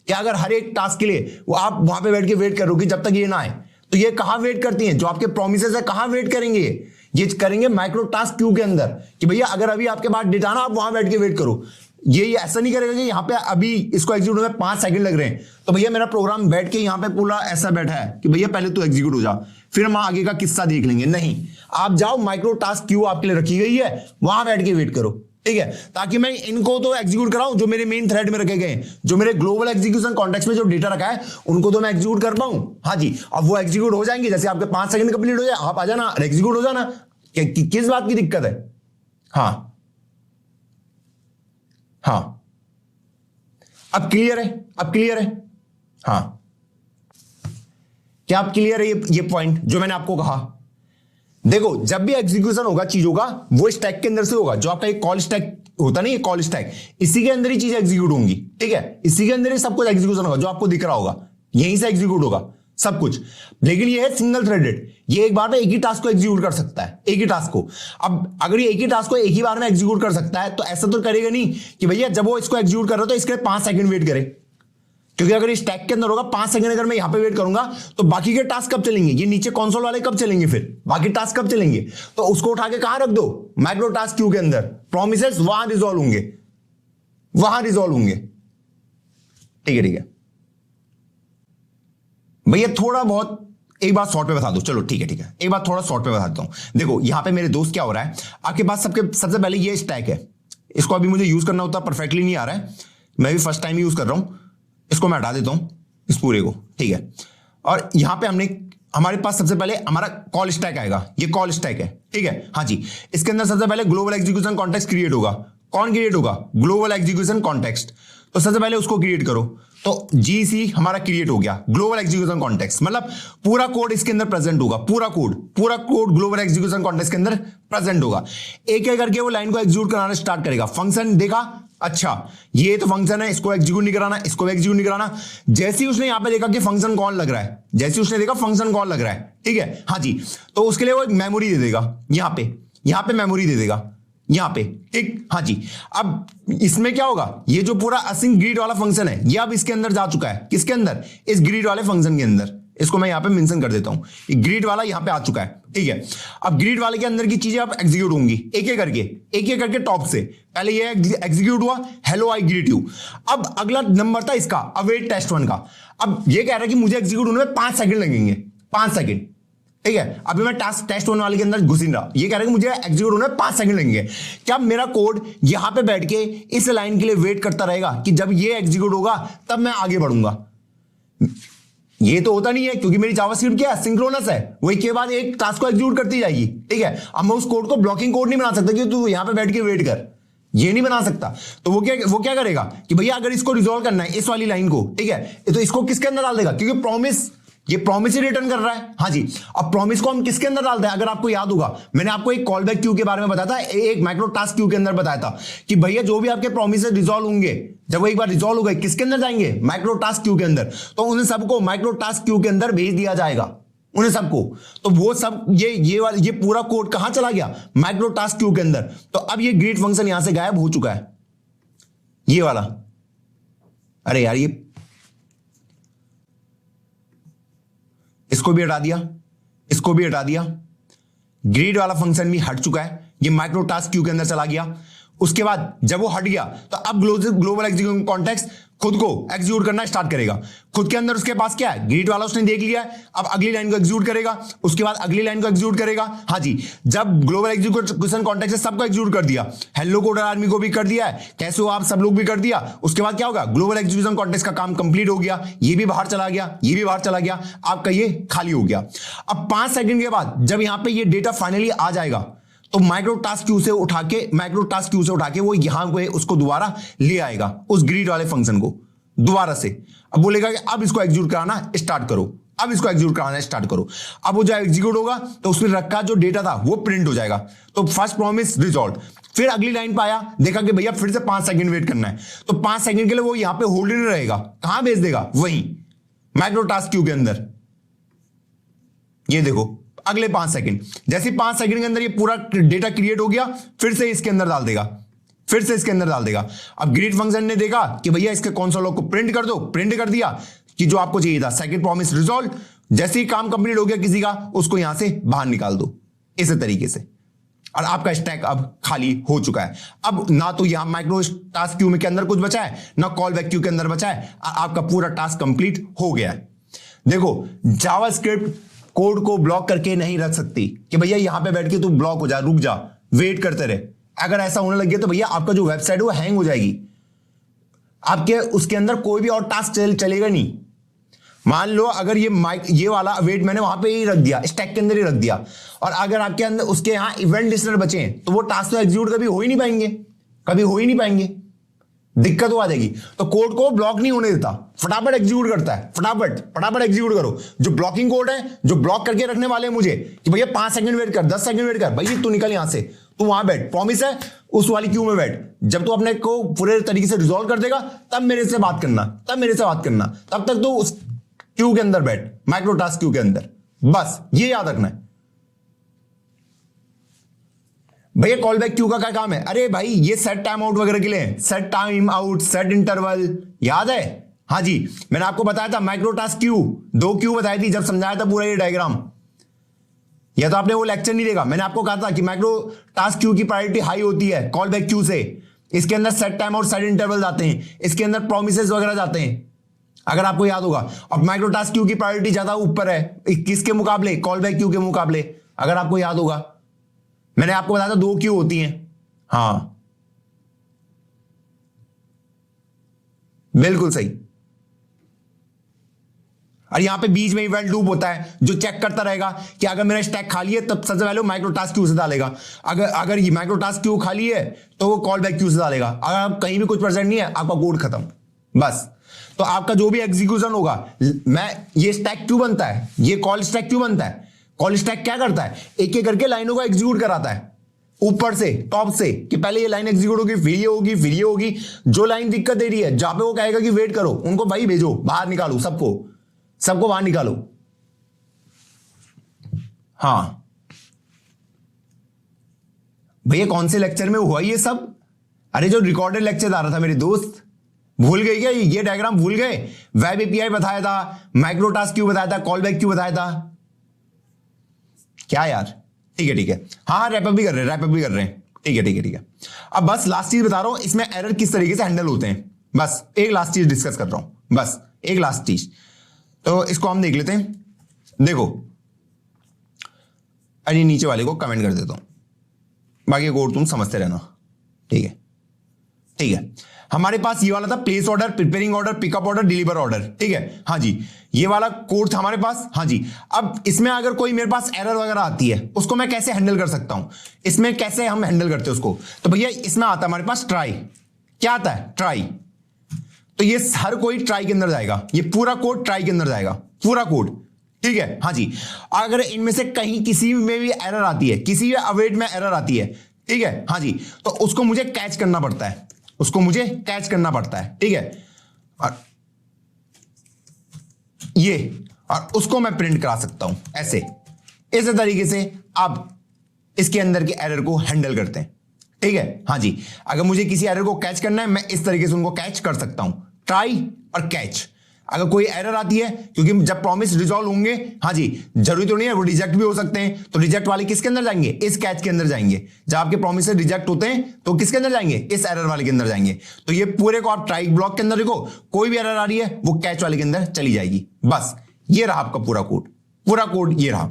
क्या अगर हर एक टास्क के लिए वो आप वहां पे बैठ के वेट करोगे जब तक ये ना आए, तो ये कहां वेट करती हैं, जो आपके प्रोमिसेस है कहां वेट करेंगे, ये करेंगे माइक्रो टास्क क्यू के अंदर, कि भैया अगर अभी आपके पास डेटा ना, आप वहां बैठ के वेट करो। ये ऐसा नहीं करेगा कि यहां पे अभी इसको एग्जीक्यूट होने में 5 सेकंड लग रहे हैं तो भैया मेरा प्रोग्राम बैठ के यहां पे पूरा ऐसा बैठा है कि भैया पहले तो एग्जीक्यूट हो जा, फिर हम आगे का किस्सा देख लेंगे। नहीं, आप जाओ, माइक्रो टास्क क्यू आपके लिए रखी गई है, वहां बैठ के वेट करो, ठीक है, ताकि मैं इनको तो एग्जीक्यूट कराऊं जो मेरे मेन थ्रेड में रखे गए हैं, जो मेरे ग्लोबल एग्जीक्यूशन कॉन्टेक्स्ट में जो डेटा रखा है उनको तो मैं एग्जीक्यूट कर पाऊं। हाँ जी, अब वो एग्जीक्यूट हो जाएंगे, जैसे आपके 5 सेकंड कंप्लीट हो जाए आप आ जाना, एग्जीक्यूट हो जाना। किस बात की दिक्कत है? हाँ हाँ, अब क्लियर है? अब क्लियर है? हाँ, क्या आप क्लियर है ये पॉइंट जो मैंने आपको कहा? देखो, जब भी एग्जीक्यूशन होगा चीजों का वो स्टैक के अंदर से होगा, जो आपका एक कॉल स्टैक होता नहीं, ये कॉल स्टैक, इसी के अंदर ही चीज एग्जीक्यूट होंगी, ठीक है, इसी के अंदर ही सब कुछ एग्जीक्यूशन होगा, जो आपको दिख रहा होगा यहीं से एग्जीक्यूट होगा सब कुछ। लेकिन ये है सिंगल थ्रेडेड, ये एक बार में एक ही टास्क को एग्जीक्यूट कर सकता है, एक ही टास्क को। अब अगर ये एक ही टास्क को एक ही बार में एग्जीक्यूट कर सकता है तो ऐसा तो करेगा नहीं कि भैया जब वो इसको एग्जीक्यूट कर रहा है तो इसके 5 सेकंड वेट करे, क्योंकि अगर इस टैग के अंदर होगा 5 सेकंड अगर मैं यहां पे वेट करूंगा तो बाकी के टास्क कब चलेंगे? ये नीचे कंसोल वाले कब चलेंगे? फिर बाकी टास्क कब चलेंगे? तो उसको उठा के कहां रख दो? माइक्रो टास्क क्यू के अंदर। प्रोमिसेस वहां रिजॉल्व होंगे, वहां रिजॉल्व होंगे, ठीक है, ठीक है भैया। थोड़ा बहुत एक बात शॉर्ट पे बता दो, चलो ठीक है, ठीक है, एक बात थोड़ा शॉर्ट पे बता देता हूं। देखो यहां पे मेरे दोस्त क्या हो रहा है, आपके पास सबसे पहले ये स्टैक है, इसको अभी मुझे यूज करना होता परफेक्टली नहीं आ रहा है, मैं भी फर्स्ट टाइम यूज कर रहा हूं, इसको मैं हटा देता हूं इस पूरे को, ठीक है। और यहां पे हमारे पास सबसे पहले हमारा कॉल स्टैक आएगा, ये कॉल स्टैक है, ठीक है, हाँ जी। इसके अंदर सबसे पहले ग्लोबल एग्जीक्यूशन कॉन्टेक्स्ट क्रिएट होगा। कौन क्रिएट होगा? Global execution context. तो सबसे पहले उसको क्रिएट करो, तो जीसी हमारा क्रिएट हो गया, ग्लोबल एग्जीक्यूशन कॉन्टेक्स्ट, मतलब पूरा कोड इसके अंदर प्रेजेंट होगा, पूरा कोड ग्लोबल एग्जीक्यूशन कॉन्टेक्स्ट के अंदर प्रेजेंट होगा। एक एक करके वो लाइन को एग्जीक्यूट कराना स्टार्ट करेगा। फंक्शन देखा, अच्छा ये तो फंक्शन है, इसको एग्जीक्यूट नहीं कराना, इसको एग्जीक्यूट नहीं कराना। जैसे ही उसने यहां पे देखा कि फंक्शन कॉल लग रहा है, जैसे उसने देखा फंक्शन कॉल लग रहा है, ठीक है, हाँ जी, तो उसके लिए वो एक मेमोरी दे देगा, यहां पे मेमोरी दे देगा, यहां पे, ठीक, हाँ जी। अब इसमें क्या होगा, ये जो पूरा असिंक ग्रीड वाला फंक्शन है ये अब इसके अंदर जा चुका है। किसके अंदर? इस ग्रीड वाले फंक्शन के अंदर। इसको मैं यहां पे मेंशन कर देता हूं, ग्रीड वाला यहां पे आ चुका है, ठीक है। अब ग्रीड वाले के अंदर की चीजें अब एग्जीक्यूट होंगी एक एक करके टॉप से। पहले ये एग्जीक्यूट हुआ, हेलो आई ग्रीट यू। अब अगला नंबर था इसका अवेट टेस्ट 1 का। अब ये कह रहा है कि मुझे एग्जीक्यूट होने में 5 सेकंड लगेंगे, 5 सेकंड, ठीक है। अभी मैं टेस्ट 1 वाले के अंदर घुस नहीं रहा, ये कह रहा है कि मुझे एग्जीक्यूट होने में 5 सेकंड लगेंगे। क्या मेरा कोड यहां पे बैठ के इस लाइन के लिए वेट करता रहेगा कि जब ये एग्जीक्यूट होगा तब मैं आगे बढ़ूंगा? ये तो होता नहीं है, क्योंकि मेरी जावास्क्रिप्ट क्या है, सिंक्रोनस है, वो एक के बाद एक टास्क को एग्जीक्यूट करती जाएगी, ठीक है। अब मैं उस कोड को ब्लॉकिंग कोड नहीं बना सकता कि तू यहां पे बैठ के वेट कर, ये नहीं बना सकता। तो वो क्या करेगा कि भैया अगर इसको रिजॉल्व करना है इस वाली लाइन को, ठीक है, तो इसको किसके अंदर डाल देगा, क्योंकि ये प्रॉमिस ही रिटर्न कर रहा है, हाँ जी। अब प्रॉमिस को हम किसके अंदर डालते हैं? अगर आपको याद होगा मैंने आपको एक कॉल बैक क्यू के बारे में बताया था, एक माइक्रो टास्क क्यू के अंदर बताया था कि भैया जो भी आपके प्रॉमिस रिजॉल्व होंगे, जब वो एक बार रिजॉल्व हो गए किसके अंदर जाएंगे? माइक्रो टास्क क्यू के अंदर। तो उन्हें सबको माइक्रो टास्क क्यू के अंदर भेज दिया जाएगा, उन्हें सबको। तो वो सब ये पूरा कोड कहां चला गया? माइक्रो टास्क क्यू के अंदर। तो अब ये ग्रीट फंक्शन यहां से गायब हो चुका है, ये वाला। अरे यार, ये इसको भी हटा दिया, इसको भी हटा दिया, ग्रीड वाला फंक्शन भी हट चुका है, ये माइक्रो टास्क क्यू के अंदर चला गया। उसके बाद जब वो हट गया तो अब ग्लोबल एग्जीक्यूशन कॉन्टेक्स्ट खुद को एग्जीक्यूट करना स्टार्ट करेगा। खुद के अंदर उसके पास क्या है? ग्रीड वाला उसने देख लिया है, अब अगली लाइन को एग्जीक्यूट करेगा, उसके बाद अगली लाइन को एग्जीक्यूट करेगा, हाँ जी। जब ग्लोबल एग्जीक्यूशन कॉन्टेक्स्ट सबको एग्जीक्यूट कर दिया, हेलो कोडर आर्मी को भी कर दिया है, कैसे हो आप सब लोग भी कर दिया, उसके बाद क्या होगा? ग्लोबल एग्जीक्यूशन कॉन्टेक्स्ट का काम कंप्लीट हो गया, ये भी बाहर चला गया, ये भी बाहर चला गया, आपका ये खाली हो गया। अब 5 सेकंड के बाद जब यहां पे ये डेटा फाइनली आ जाएगा तो माइक्रो टास्क क्यू से उठा के वो यहां पे उसको दोबारा ले आएगा, उस ग्रीड वाले फंक्शन को दोबारा से। अब बोलेगा कि अब इसको एग्जीक्यूट कराना स्टार्ट करो, अब इसको एग्जीक्यूट कराना स्टार्ट करो। अब वो जब एग्जीक्यूट होगा तो उसमें रखा जो डेटा था वो प्रिंट हो जाएगा। तो फर्स्ट प्रॉमिस रिजॉल्व। फिर अगली लाइन पे आया, देखा कि भैया फिर से 5 सेकंड वेट करना है, तो 5 सेकंड के लिए वो यहां पे होल्ड नहीं रहेगा, कहां भेज देगा? वहीं माइक्रो टास्क क्यू के अंदर। ये देखो अगले 5 सेकंड, जैसे 5 सेकंड के अंदर ये पूरा डेटा क्रिएट हो गया, फिर से इसके अंदर डाल देगा, फिर से इसके अंदर डाल देगा। अब ग्रीट फंक्शन ने देखा कि भैया इसके कंसोल लॉग को प्रिंट कर दो, प्रिंट कर दिया कि जो आपको चाहिए था, सेकंड प्रॉमिस रिजॉल्व। जैसे ही काम कंप्लीट हो गया किसी का, उसको यहां से बाहर निकाल दो, इस तरीके से। और आपका स्टैक अब खाली हो चुका है। अब ना तो यहां माइक्रो टास्क क्यू के अंदर कुछ बचा है, ना कॉल बैक क्यू के अंदर बचा है, आपका पूरा टास्क कंप्लीट हो गया है। देखो, जावास्क्रिप्ट कोड को ब्लॉक करके नहीं रख सकती कि भैया यहां पे बैठ के तू ब्लॉक हो जा, रुक जा, वेट करते रहे। अगर ऐसा होने लग गया तो भैया आपका जो वेबसाइट है वो हैंग हो जाएगी, आपके उसके अंदर कोई भी और टास्क चलेगा नहीं। मान लो अगर ये वाला वेट मैंने वहां पे ही रख दिया, स्टैक के अंदर ही रख दिया, और अगर आपके अंदर उसके यहां इवेंट लिस्टर बचे हैं तो वो टास्क तो एग्जीक्यूट कभी हो ही नहीं पाएंगे, कभी हो ही नहीं पाएंगे, दिक्कत हो आ जाएगी। तो कोड को ब्लॉक नहीं होने देता, फटाफट एग्जीक्यूट करता है, फटाफट फटाफट एग्जीक्यूट करो। जो ब्लॉकिंग कोड है, जो ब्लॉक करके रखने वाले हैं मुझे कि भैया 5 सेकंड वेट कर, 10 सेकंड वेट कर, भाई तू निकल यहां से, तू वहां बैठ, प्रॉमिस है उस वाली क्यू में बैठ। जब तू अपने को पूरे तरीके से रिजॉल्व कर देगा तब मेरे से बात करना, तब तक तो उस क्यू के अंदर बैठ, माइक्रो टास्क क्यू के अंदर, बस ये याद रखना है। भैया कॉल बैक क्यू का क्या काम है? अरे भाई ये सेट टाइम आउट वगैरह के लिए, set time out, set interval, याद है? हाँ जी, मैंने आपको बताया था माइक्रो टास्क क्यू, 2 क्यू बताई थी जब समझाया था पूरा ये डायग्राम। या तो आपने वो लेक्चर नहीं देखा, मैंने आपको कहा था कि माइक्रो टास्क क्यू की प्रायोरिटी हाई होती है कॉल बैक क्यू से, इसके अंदर set time out, set interval जाते हैं, इसके अंदर प्रोमिसेस वगैरह जाते हैं, अगर आपको याद होगा। अब माइक्रो टास्क क्यू की प्रायोरिटी ज्यादा ऊपर है किसके मुकाबले? कॉल बैक क्यू के मुकाबले, अगर आपको याद होगा। मैंने आपको बताया था 2 क्यू होती हैं, हाँ बिल्कुल सही। और यहां पे बीच में इवेंट लूप होता है जो चेक करता रहेगा कि अगर मेरा स्टैक खाली है तब सबसे पहले माइक्रो टास्क क्यू से डालेगा, अगर ये माइक्रो टास्क क्यू खाली है तो वो कॉल बैक क्यू से डालेगा। अगर कहीं भी कुछ प्रेजेंट नहीं है, आपका कोड खत्म, बस। तो आपका जो भी एग्जीक्यूशन होगा, ये स्टैक क्यों बनता है, ये कॉल स्टैक क्यों बनता है? कॉल स्टैक क्या करता है? एक एक करके लाइनों को एग्जीक्यूट कराता है ऊपर से, टॉप से, कि पहले ये लाइन एग्जीक्यूट होगी, फिर ये होगी, फिर ये होगी। जो लाइन दिक्कत दे रही है, जहां पे वो कहेगा कि वेट करो, उनको भाई भेजो, बाहर निकालो, सबको बाहर निकालो। हाँ भैया कौन से लेक्चर में हुआ ये सब? अरे जो रिकॉर्डेड लेक्चर आ रहा था मेरे दोस्त, भूल गए क्या? ये डायग्राम भूल गए? वेब एपीआई बताया था, माइक्रो टास्क क्यों बताया था, कॉल बैक क्यों बताया था, क्या यार? ठीक है, हाँ रैपअप भी कर रहे हैं, ठीक है। अब बस लास्ट चीज बता रहा हूं, इसमें एरर किस तरीके से हैंडल होते हैं, बस एक लास्ट चीज डिस्कस कर रहा हूं, बस एक लास्ट चीज। तो इसको हम देख लेते हैं। देखो, अरे नीचे वाले को कमेंट कर देता हूं, बाकी कोड तुम समझते रहना, ठीक है। हमारे पास ये वाला था place order, preparing order, pickup order, deliver order, ठीक है। हाँ जी, ये वाला कोड था हमारे पास। हाँ जी, अब इसमें अगर कोई मेरे पास एरर वगैरह आती है, उसको मैं कैसे हैंडल कर सकता हूं? इसमें कैसे हम हैंडल करते हैं उसको? तो भैया इसमें आता है हमारे पास ट्राई। क्या आता है? ट्राई। तो ये हर कोई ट्राई के अंदर जाएगा, ये पूरा कोड ट्राई के अंदर जाएगा, पूरा कोड, ठीक है। हाँ जी, अगर इनमें से कहीं किसी में भी एरर आती है, किसी भी अवेट में एरर आती है, ठीक है, हाँ जी, तो उसको मुझे कैच करना पड़ता है, ठीक है। और ये, और उसको मैं प्रिंट करा सकता हूं ऐसे, इस तरीके से आप इसके अंदर के एरर को हैंडल करते हैं, ठीक है। हाँ जी, अगर मुझे किसी एरर को कैच करना है, मैं इस तरीके से उनको कैच कर सकता हूं, ट्राई और कैच। अगर कोई एरर आती है, क्योंकि जब प्रॉमिस रिजॉल्व होंगे, हाँ जी, जरूरी तो नहीं है, वो रिजेक्ट भी हो सकते हैं, तो रिजेक्ट वाले किसके अंदर जाएंगे? इस कैच के अंदर जाएंगे। जब आपके प्रॉमिस रिजेक्ट होते हैं तो किसके अंदर जाएंगे? इस एरर वाले के अंदर जाएंगे। तो ये पूरे को आप ट्राई ब्लॉक के अंदर देखो, कोई भी एरर आ रही है वो कैच वाले के अंदर चली जाएगी, बस। ये रहा आपका पूरा कोड, ये रहा।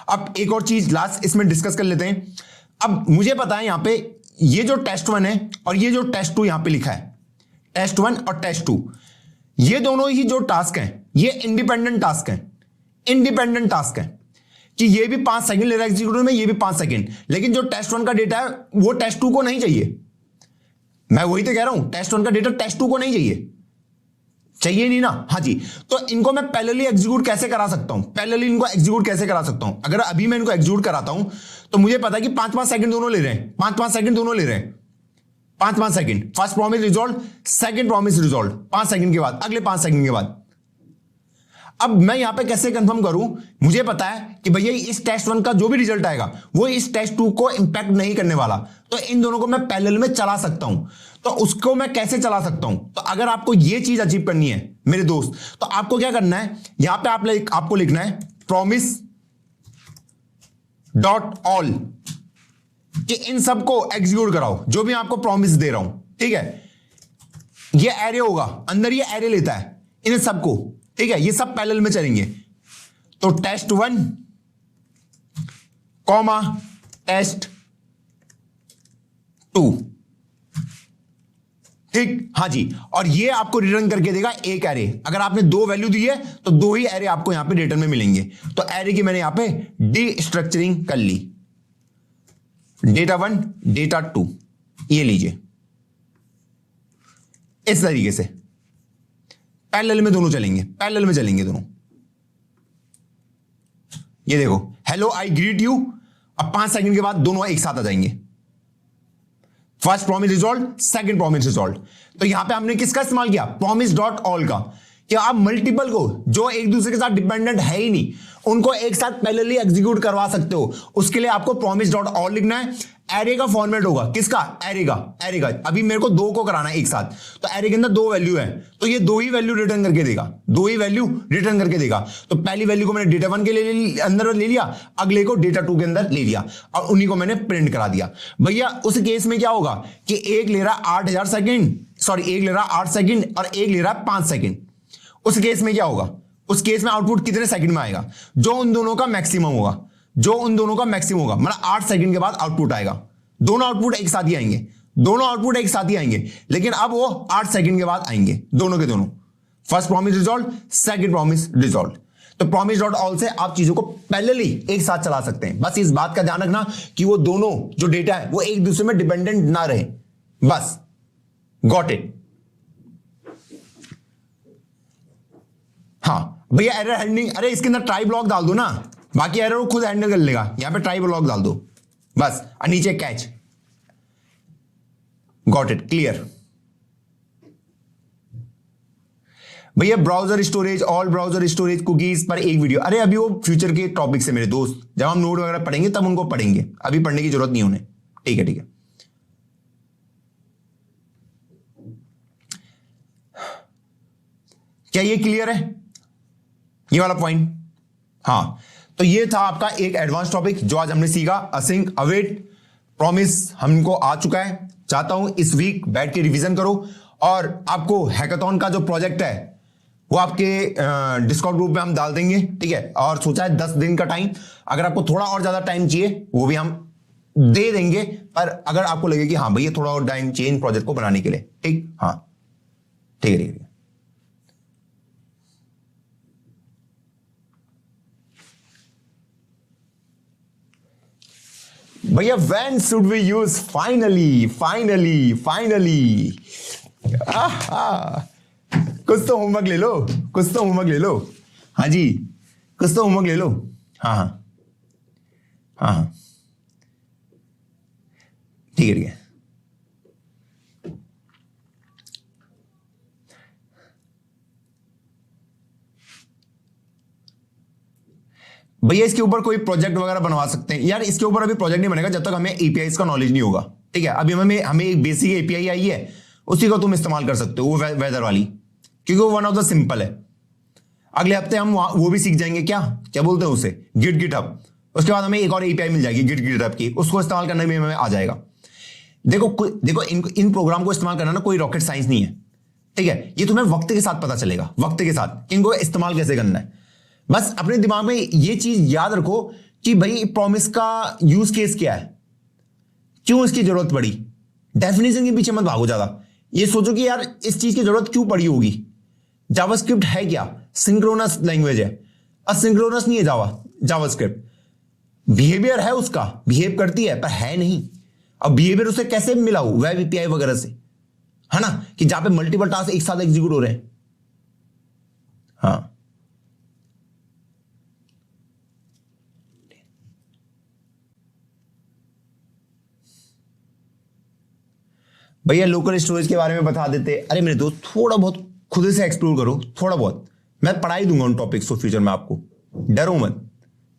अब एक और चीज लास्ट इसमें डिस्कस कर लेते हैं। अब मुझे पता है यहां पे ये जो टेस्ट 1 है और ये जो टेस्ट 2 यहां पे लिखा है, टेस्ट 1 और टेस्ट 2, ये दोनों ही जो टास्क हैं, ये इंडिपेंडेंट टास्क हैं, कि ये भी 5 सेकंड ले रहा है एग्जीक्यूट में, ये भी 5 सेकंड, लेकिन जो टेस्ट 1 का डेटा है वो टेस्ट 2 को नहीं चाहिए। मैं वही तो कह रहा हूं, टेस्ट 1 का डेटा टेस्ट 2 को नहीं चाहिए नहीं ना। हाँ जी, तो इनको मैं पैरेलली एग्जीक्यूट कैसे करा सकता हूं? अगर अभी मैं इनको एग्जीक्यूट कराता हूं तो मुझे पता है कि 5-5 सेकंड दोनों ले रहे हैं, 5-5 सेकंड दोनों ले रहे हैं, 5-5 second. First promise resolve, second promise resolve, 5 second के बाद, अगले 5 सेकंड के बाद। अब मैं यहां पे कैसे कंफर्म करूं? मुझे पता है कि भैया इस टेस्ट 1 का जो भी रिजल्ट आएगा वो इस टेस्ट 2 को इंपैक्ट नहीं करने वाला, तो इन दोनों को मैं पैरेलल में चला सकता हूं। तो उसको मैं कैसे चला सकता हूं? तो अगर आपको ये चीज अचीव करनी है मेरे दोस्त, तो आपको क्या करना है, यहां पे आपको लिखना है promise.all, कि इन सबको एग्जीक्यूट कराओ, जो भी आपको प्रॉमिस दे रहा हूं, ठीक है। ये एरे होगा, अंदर ये एरे लेता है इन सबको, ठीक है। ये सब पैरेलल में चलेंगे, तो test1 कॉमा test2, ठीक, हाँ जी। और ये आपको रिटर्न करके देगा एक एरे। अगर आपने 2 वैल्यू दी है तो 2 ही एरे आपको यहां पे रिटर्न में मिलेंगे। तो एरे की मैंने यहां पे डी स्ट्रक्चरिंग कर ली, data1 data2, ये लीजिए इस तरीके से पैरेलल में दोनों चलेंगे, पैरेलल में चलेंगे दोनों। ये देखो, हेलो आई ग्रीट यू, अब 5 सेकंड के बाद दोनों एक साथ आ जाएंगे। First promise resolve, second promise resolve. तो यहां पे हमने किसका इस्तेमाल किया? प्रॉमिस डॉट ऑल का, कि आप मल्टीपल को जो एक दूसरे के साथ डिपेंडेंट है ही नहीं उनको एक साथ पैरेलली एग्जीक्यूट करवा सकते हो। उसके लिए आपको प्रॉमिस डॉट ऑल लिखना है। एरे का फॉर्मेट होगा, किसका? एरे का, एरे का। अभी मेरे को 2 को कराना है एक साथ, तो एरे के अंदर 2 वैल्यू है, तो ये 2 ही वैल्यू रिटर्न करके देगा, 2 ही वैल्यू रिटर्न करके देगा। तो पहली वैल्यू को मैंने डेटा 1 के लिए अंदर ले लिया, अगले को डेटा 2 के अंदर ले लिया, और उन्हीं को मैंने प्रिंट करा दिया। भैया उस केस में क्या होगा कि एक ले रहा 8000 सेकेंड, सॉरी एक ले रहा 8 सेकेंड और एक ले रहा 5 सेकेंड। उस केस में क्या होगा? उस केस में आउटपुट कितने सेकंड में आएगा? जो उन दोनों का मैक्सिमम होगा, जो उन दोनों का मैक्सिमम होगा, मतलब 8 सेकंड के बाद आउटपुट आएगा। दोनों आउटपुट एक साथ ही आएंगे, दोनों आउटपुट एक साथ ही आएंगे, लेकिन अब वो 8 सेकंड के बाद आएंगे, दोनों के दोनों। First promise resolve, second promise resolve. तो प्रॉमिस डॉट ऑल से आप चीजों को पैरेलली एक साथ चला सकते हैं। बस इस बात का ध्यान रखना कि वो दोनों जो डेटा है वो एक दूसरे में डिपेंडेंट ना रहे, बस। Got it? हाँ भैया, एरर हैंडलिंग, अरे इसके अंदर ट्राई ब्लॉक डाल दो ना, बाकी एरर वो खुद हैंडल कर लेगा। यहां पे ट्राई ब्लॉक डाल दो बस, और नीचे कैच। Got it? क्लियर? भैया browser storage, all browser storage cookies पर एक वीडियो। अरे अभी वो फ्यूचर के टॉपिक से मेरे दोस्त, जब हम नोट वगैरह पढ़ेंगे तब उनको पढ़ेंगे, अभी पढ़ने की जरूरत नहीं उन्हें। ठीक है, ठीक है। क्या ये क्लियर है, ये वाला पॉइंट? हाँ, तो ये था आपका एक एडवांस टॉपिक जो आज हमने सीखा। असिंक अवेट प्रॉमिस हमको आ चुका है। चाहता हूं इस वीक बैठ के रिवीजन करो, और आपको हैकाथॉन का जो प्रोजेक्ट है वो आपके डिस्कॉर्ड ग्रुप में हम डाल देंगे, ठीक है। और सोचा है 10 दिन का टाइम, अगर आपको थोड़ा और ज्यादा टाइम चाहिए वो भी हम दे देंगे, पर अगर आपको लगे कि हाँ भैया थोड़ा और टाइम चाहिए प्रोजेक्ट को बनाने के लिए, ठीक, हाँ ठीक है, ठीक है। भैया when should we use finally कुछ तो होमवर्क ले लो, कुछ तो होमवर्क ले लो। हाँ जी, कुछ तो होमवर्क ले लो। हाँ हाँ हाँ हाँ, ठीक है, ठीक है। भैया इसके ऊपर कोई प्रोजेक्ट वगैरह बनवा सकते हैं यार। इसके ऊपर अभी प्रोजेक्ट नहीं बनेगा जब तक हमें एपीआई का नॉलेज नहीं होगा, ठीक है। अभी हमें एक बेसिक एपीआई आई है, उसी को तुम इस्तेमाल कर सकते हो, वो वेदर वाली, क्योंकि वो वन ऑफ द सिंपल है। अगले हफ्ते हम वो भी सीख जाएंगे, क्या क्या बोलते हैं उसे, गिटहब। उसके बाद हमें एक और एपीआई मिल जाएगी गिटहब की, उसको इस्तेमाल करने में हमें आ जाएगा। देखो इन प्रोग्राम को इस्तेमाल करना ना कोई रॉकेट साइंस नहीं है, ठीक है। ये तुम्हें वक्त के साथ पता चलेगा, वक्त के साथ इनको इस्तेमाल कैसे करना है। बस अपने दिमाग में ये चीज याद रखो कि भाई प्रॉमिस का यूज केस क्या है, क्यों इसकी जरूरत पड़ी। डेफिनेशन के पीछे मत भागो ज्यादा, ये सोचो कि यार इस चीज की जरूरत क्यों पड़ी होगी। जावास्क्रिप्ट है क्या? सिंक्रोनस लैंग्वेज है, असिंक्रोनस नहीं है जावास्क्रिप्ट। बिहेवियर है उसका, बिहेव करती है पर है नहीं। अब बिहेवियर उसे कैसे मिला हो? वेब एपीआई वगैरह से, है ना, कि जहां पे मल्टीपल टास्क एक साथ एग्जीक्यूट हो रहे हैं। हाँ भैया लोकल स्टोरेज के बारे में बता देते। अरे मेरे दोस्त थोड़ा बहुत खुद से एक्सप्लोर करो, थोड़ा बहुत। मैं पढ़ा ही दूंगा उन टॉपिक्स को फ्यूचर में आपको, डरो मत,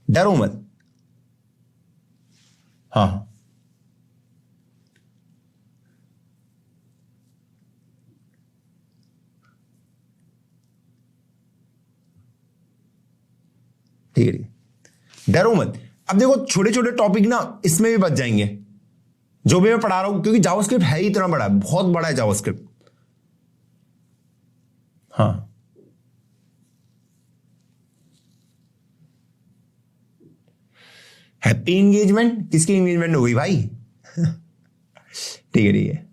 डरो मत। हाँ ठीक है, डरो मत। अब देखो छोटे छोटे टॉपिक ना इसमें भी बच जाएंगे, जो भी मैं पढ़ा रहा हूं, क्योंकि जावास्क्रिप्ट है ही इतना बड़ा है, बहुत बड़ा है जावास्क्रिप्ट। हाँ, हैप्पी एंगेजमेंट, किसकी एंगेजमेंट हो गई भाई? ठीक है ठीक है।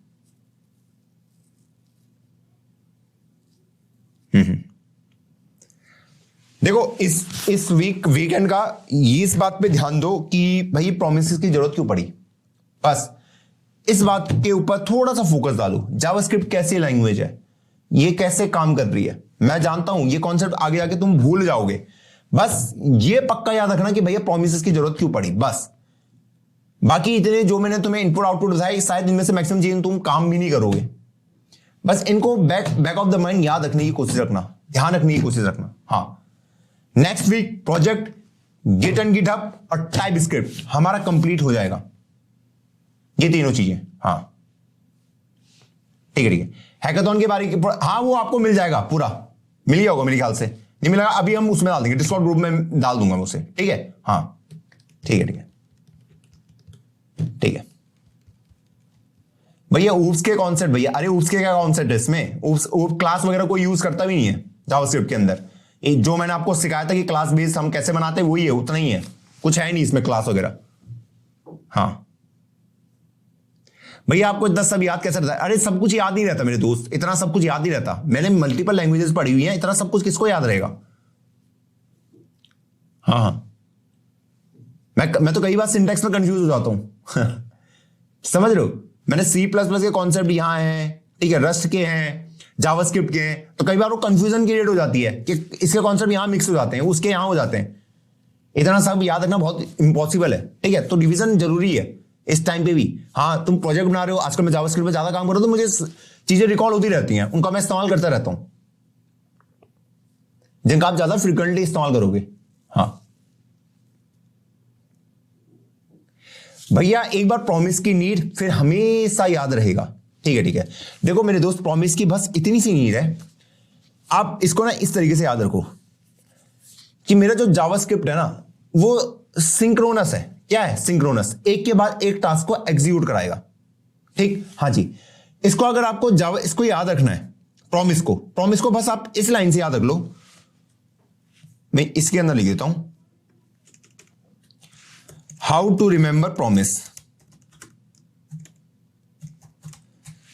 देखो इस वीकेंड का ये इस बात पे ध्यान दो कि भाई प्रोमिसेस की जरूरत क्यों पड़ी, बस इस बात के ऊपर थोड़ा सा फोकस डालो। जावास्क्रिप्ट कैसी लैंग्वेज है, ये कैसे काम कर रही है। मैं जानता हूं ये कॉन्सेप्ट आगे जाके तुम भूल जाओगे, बस ये पक्का याद रखना कि भैया प्रोमिसेस की जरूरत क्यों पड़ी, बस। बाकी इतने जो मैंने तुम्हें इनपुट आउटपुट बताया, शायद इनमें से मैक्सिमम चीजें तुम काम भी नहीं करोगे, बस इनको बैक ऑफ द माइंड याद रखने की कोशिश रखना, ध्यान रखने की कोशिश रखना। हाँ, next week project git and GitHub और टाइपस्क्रिप्ट हमारा कंप्लीट हो जाएगा, ये तीनों चीजें। हाँ ठीक है ठीक है। हैकाथॉन के बारे में हाँ वो आपको मिल जाएगा, पूरा मिल गया होगा मेरे ख्याल से, नहीं मिला अभी हम उसमें डाल देंगे, डिस्कॉर्ड ग्रुप में डाल दूंगा उसे, ठीक है। हाँ ठीक है ठीक है ठीक है भैया। ऊप्स के कॉन्सेप्ट भैया, अरे ऊप्स के क्या कॉन्सेप्ट है इसमें, ऊप्स क्लास वगैरह कोई यूज करता भी नहीं है जावास्क्रिप्ट के अंदर। जो मैंने आपको सिखाया था कि क्लास बेस हम कैसे बनाते हैं वही है, उतना ही है, कुछ है नहीं इसमें क्लास वगैरह। हाँ भैया आपको इतना सब याद कैसे रहता है? अरे सब कुछ याद नहीं रहता मेरे दोस्त, इतना सब कुछ याद नहीं रहता। मैंने मल्टीपल लैंग्वेजेस पढ़ी हुई हैं, इतना सब कुछ किसको याद रहेगा? हाँ हाँ, मैं तो कई बार सिंटैक्स में कंफ्यूज हो जाता हूं। समझ रहे हो, मैंने C++ के कॉन्सेप्ट यहां हैं, ठीक है, रस्ट के हैं, जावास्क्रिप्ट के हैं, तो कई बार वो कंफ्यूजन क्रिएट हो जाती है कि इसके कॉन्सेप्ट यहां मिक्स हो जाते हैं, उसके यहां हो जाते हैं। इतना सब याद रखना बहुत इंपॉसिबल है, ठीक है। तो रिवीजन जरूरी है इस टाइम पे भी। हाँ तुम प्रोजेक्ट बना रहे हो, आजकल मैं जावास्क्रिप्ट पे ज्यादा काम कर रहा हूं, तो मुझे चीजें रिकॉल होती रहती हैं, उनका मैं इस्तेमाल करता रहता हूं, जिनका आप ज्यादा फ्रिक्वेंटली इस्तेमाल करोगे। हाँ भैया एक बार प्रॉमिस की नीड फिर हमेशा याद रहेगा, ठीक है ठीक है। देखो मेरे दोस्त, प्रॉमिस की बस इतनी सी नीड है, आप इसको ना इस तरीके से याद रखो कि मेरा जो जावास्क्रिप्ट है ना वो सिंक्रोनस है। क्या है सिंक्रोनस? एक के बाद एक टास्क को एग्जीक्यूट कराएगा, ठीक। हाँ जी, इसको अगर आपको इसको याद रखना है, प्रॉमिस को बस आप इस लाइन से याद रख लो। मैं इसके अंदर लिख देता हूं, हाउ टू रिमेंबर प्रॉमिस।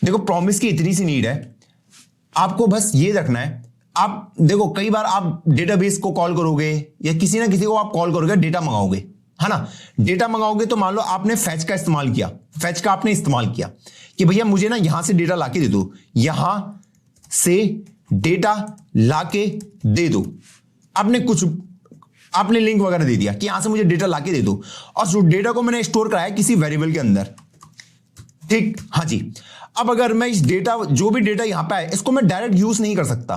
देखो प्रॉमिस की इतनी सी नीड है, आपको बस ये रखना है। आप देखो कई बार आप डेटाबेस को कॉल करोगे या किसी ना किसी को आप कॉल करोगे, डेटा मंगाओगे, है ना। डेटा मंगाओगे तो मान लो आपने फैच का इस्तेमाल किया, फैच का आपने इस्तेमाल किया कि भैया मुझे ना यहां से डेटा लाके दे दो, यहां से डेटा लाके दे दो। आपने लिंक वगैरह दे दिया कि यहां से मुझे डेटा लाके दे दो, और उस डेटा को मैंने स्टोर कराया किसी वेरिएबल के अंदर, ठीक। हाँ जी, अब अगर मैं इस डेटा, जो भी डेटा यहां पे है, इसको मैं डायरेक्ट यूज नहीं कर सकता,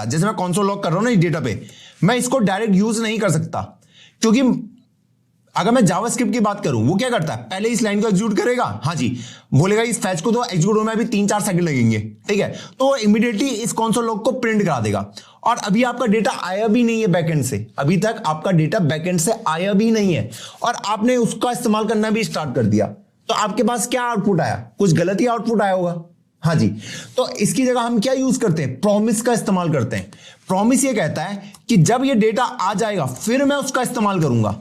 जैसे मैं कंसोल लॉग कर रहा हूं ना इस डेटा पे, मैं इसको डायरेक्ट यूज नहीं कर सकता, क्योंकि अगर मैं जावास्क्रिप्ट की बात करूं, वो क्या करता है, पहले इस लाइन को एग्जीक्यूट करेगा, हाँ जी, बोलेगा इस फैच को तो एग्जीक्यूट होने में भी 3-4 सेकंड लगेंगे, ठीक है, तो इमीडिएटली इस कंसोल लॉग को प्रिंट करा देगा। और अभी आपका डेटा आया भी नहीं है बैकएंड से, अभी तक आपका डेटा बैकएंड से आया भी नहीं है, और आपने उसका इस्तेमाल करना भी स्टार्ट कर दिया, तो आपके पास क्या आउटपुट आया? कुछ गलत ही आउटपुट आया होगा। हाँ जी, तो इसकी जगह हम क्या यूज करते हैं? प्रॉमिस का इस्तेमाल करते हैं। प्रॉमिस ये कहता है कि जब ये डेटा आ जाएगा फिर मैं उसका इस्तेमाल करूंगा।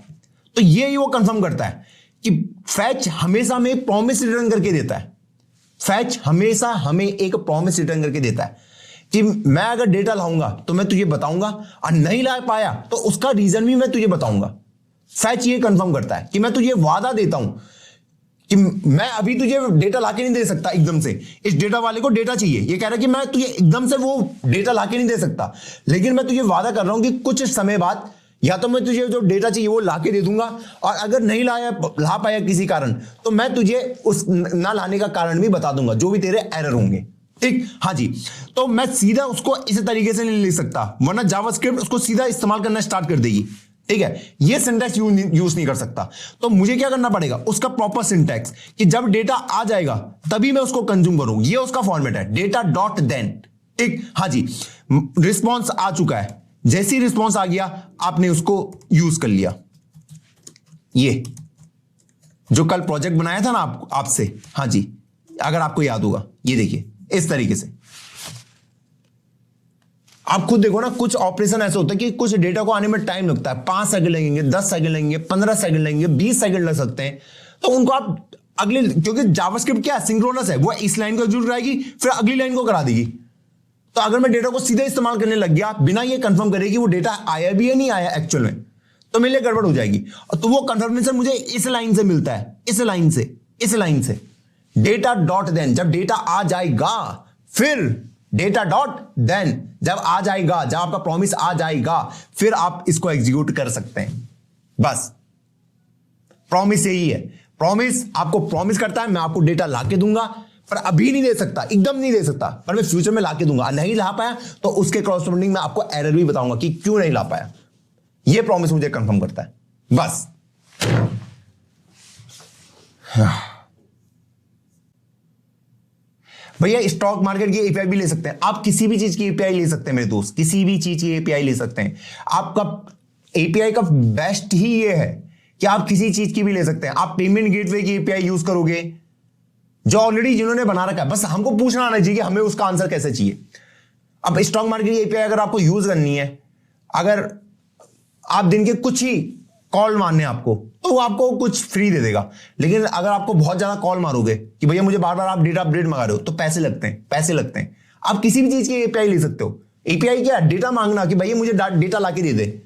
तो ये ही वो कंफर्म करता है कि फैच हमेशा हमें एक प्रॉमिस रिटर्न करके देता है। फैच हमेशा हमें एक प्रॉमिस रिटर्न करके देता है कि मैं अगर डेटा लाऊंगा तो मैं तुझे बताऊंगा, और नहीं ला पाया तो उसका रीजन भी मैं तुझे बताऊंगा। फैच ये कंफर्म करता है कि मैं तुझे वादा देता हूं कि मैं अभी तुझे डेटा लाके नहीं दे सकता एकदम से। इस डेटा वाले को डेटा चाहिए, ये कह रहा है कि मैं तुझे एकदम से वो डेटा लाके नहीं दे सकता, लेकिन मैं तुझे वादा कर रहा हूं कि कुछ समय बाद या तो मैं तुझे जो डेटा चाहिए वो लाके दे दूंगा, और अगर नहीं ला पाया किसी कारण तो मैं तुझे उस ना लाने का कारण भी बता दूंगा, जो भी तेरे एरर होंगे, ठीक। हाँ जी, तो मैं सीधा उसको इस तरीके से नहीं लिख सकता, वरना जावास्क्रिप्ट उसको सीधा इस्तेमाल करना स्टार्ट कर देगी, ठीक है। ये सिंटैक्स यूज नहीं कर सकता। तो मुझे क्या करना पड़ेगा? उसका प्रॉपर सिंटैक्स, कि जब डेटा आ जाएगा तभी मैं उसको कंज्यूम करूं। ये उसका फॉर्मेट है, डेटा डॉट देन, ठीक। हाँ जी, रिस्पॉन्स आ चुका है, जैसे ही रिस्पॉन्स आ गया आपने उसको यूज कर लिया, ये जो कल प्रोजेक्ट बनाया था ना आपसे, हाँ जी, अगर आपको याद होगा, ये देखिए इस तरीके से आप खुद देखो ना, कुछ ऑपरेशन ऐसे होता है कि कुछ डेटा को आने में टाइम लगता है, 5 सेकंड लगेंगे, 10 सेकंड लगेंगे, 15 सेकंड लगेंगे, 20 सेकंड लग सकते हैं। तो उनको आप अगले, क्योंकि जावास्क्रिप्ट क्या है, सिंक्रोनस है, वो इस लाइन को एग्जीक्यूट कराएगी फिर अगली लाइन को करा देगी। तो अगर मैं डेटा को सीधे इस्तेमाल करने लग गया बिना ये कंफर्म करे कि वो डेटा आया भी है नहीं आया एक्चुअल में, तो मेरे लिए गड़बड़ हो जाएगी। तो वो कंफर्मेशन मुझे इस लाइन से मिलता है, इस लाइन से डेटा डॉट देन, जब डेटा आ जाएगा, फिर डेटा डॉट देन जब आ जाएगा, जब आपका प्रॉमिस आ जाएगा, फिर आप इसको एग्जीक्यूट कर सकते हैं। बस प्रॉमिस यही है। प्रॉमिस आपको प्रॉमिस करता है मैं आपको डेटा लाके दूंगा, पर अभी नहीं दे सकता, एकदम नहीं दे सकता, पर मैं फ्यूचर में लाके दूंगा। नहीं ला पाया तो उसके कॉरस्पॉन्डिंग में आपको एरर भी बताऊंगा कि क्यों नहीं ला पाया। यह प्रॉमिस मुझे कंफर्म करता है। बस भैया स्टॉक मार्केट की एपीआई भी ले सकते हैं आप, किसी भी चीज की एपीआई ले सकते हैं मेरे दोस्त, किसी भी चीज की एपीआई ले सकते हैं। आपका एपीआई का बेस्ट ही ये है कि आप किसी चीज की भी ले सकते हैं। आप पेमेंट गेटवे की एपीआई यूज करोगे जो ऑलरेडी जिन्होंने बना रखा है, बस हमको पूछना आना चाहिए कि हमें उसका आंसर कैसे चाहिए। अब स्टॉक मार्केट की एपीआई अगर आपको यूज करनी है, अगर आप दिन के कुछ ही कॉल मारने आपको, तो वो आपको कुछ फ्री दे देगा। लेकिन अगर आपको बहुत ज्यादा कॉल मारोगे कि भैया मुझे बार बार आप डेटा अपडेट मंगा रहे हो, तो पैसे लगते हैं। आप किसी भी चीज की एपीआई ले सकते हो। एपीआई क्या है? डेटा मांगना कि भैया मुझे डेटा लाके दे दे,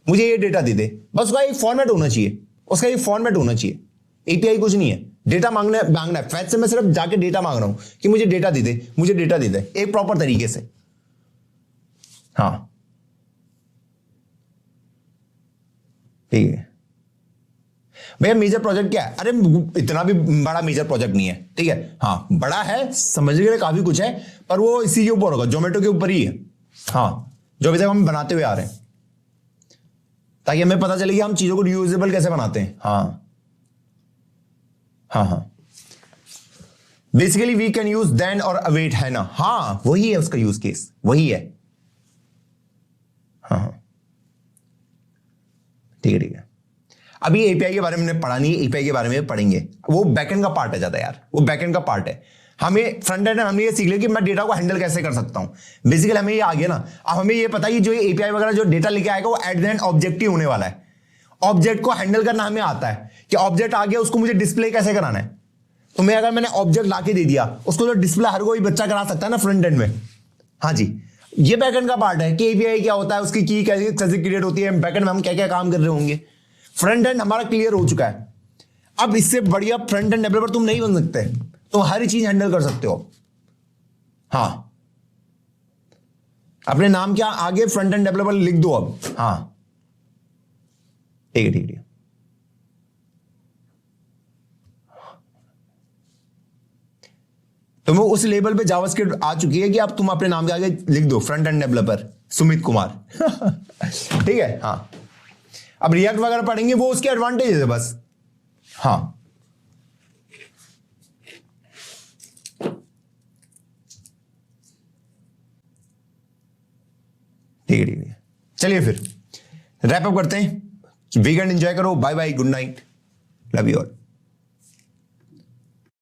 मुझे ये डेटा दे दे। बस उसका एक फॉर्मेट होना चाहिए, एपीआई कुछ नहीं है। डेटा मांगना है, फैच से मैं सिर्फ जाके डेटा मांग रहा हूं कि मुझे डेटा दे दे, एक प्रॉपर तरीके से। हाँ ठीक है भैया। मेजर प्रोजेक्ट क्या है? अरे इतना भी बड़ा मेजर प्रोजेक्ट नहीं है, ठीक है। हाँ बड़ा है, समझने के लिए काफी कुछ है, पर वो इसी के ऊपर होगा, जोमेटो के ऊपर ही है। हाँ जो अभी तक हम बनाते हुए आ रहे हैं, ताकि हमें पता चले कि हम चीजों को रियूजेबल कैसे बनाते हैं। हाँ basically we can use then और अवेट, है ना? हाँ वही है उसका यूज केस, वही है। हाँ ठीक है। अभी एपीआई के बारे में पढ़ा नहीं है, एपीआई के बारे में पढ़ेंगे। वो बैकएंड का पार्ट है ज्यादा यार, वो बैकएंड का पार्ट है। हमें फ्रंट एंड हमने ये सीख लिया कि मैं डेटा को हैंडल कैसे कर सकता हूं। बेसिकली हमें ये आ गया ना, अब हमें ये पता है कि जो एपीआई वगैरह जो डेटा लेके आएगा वो एट द एंड ऑब्जेक्टिव होने वाला है। ऑब्जेक्ट को हैंडल करना हमें आता है कि ऑब्जेक्ट आ गया, उसको मुझे डिस्प्ले कैसे कराना है। तो मैं अगर मैंने ऑब्जेक्ट लाके दे दिया, उसको जो डिस्प्ले हर कोई बच्चा करा सकता है ना फ्रंट एंड में। हाँ जी, ये बैकएंड का पार्ट है कि एपीआई क्या होता है, उसकी की कैसे क्रिएट होती है, बैकएंड में हम क्या क्या काम कर रहे होंगे। फ्रंट एंड हमारा क्लियर हो चुका है। अब इससे बढ़िया फ्रंट एंड डेवलपर तुम नहीं बन सकते, तुम हर चीज हैंडल कर सकते हो। हाँ अपने नाम क्या आगे फ्रंट एंड डेवलपर लिख दो अब। हाँ ठीक है। तो वो उस लेवल पे जावास्क्रिप्ट आ चुकी है कि अब तुम अपने नाम के आगे लिख दो front end developer Sumit Kumar. ठीक है। हाँ अब रिएक्ट वगैरह पढ़ेंगे, वो उसके एडवांटेज है बस। हाँ ठीक है। चलिए फिर रैप अप करते हैं। वीकेंड एंजॉय करो। Bye bye, good night, love you all.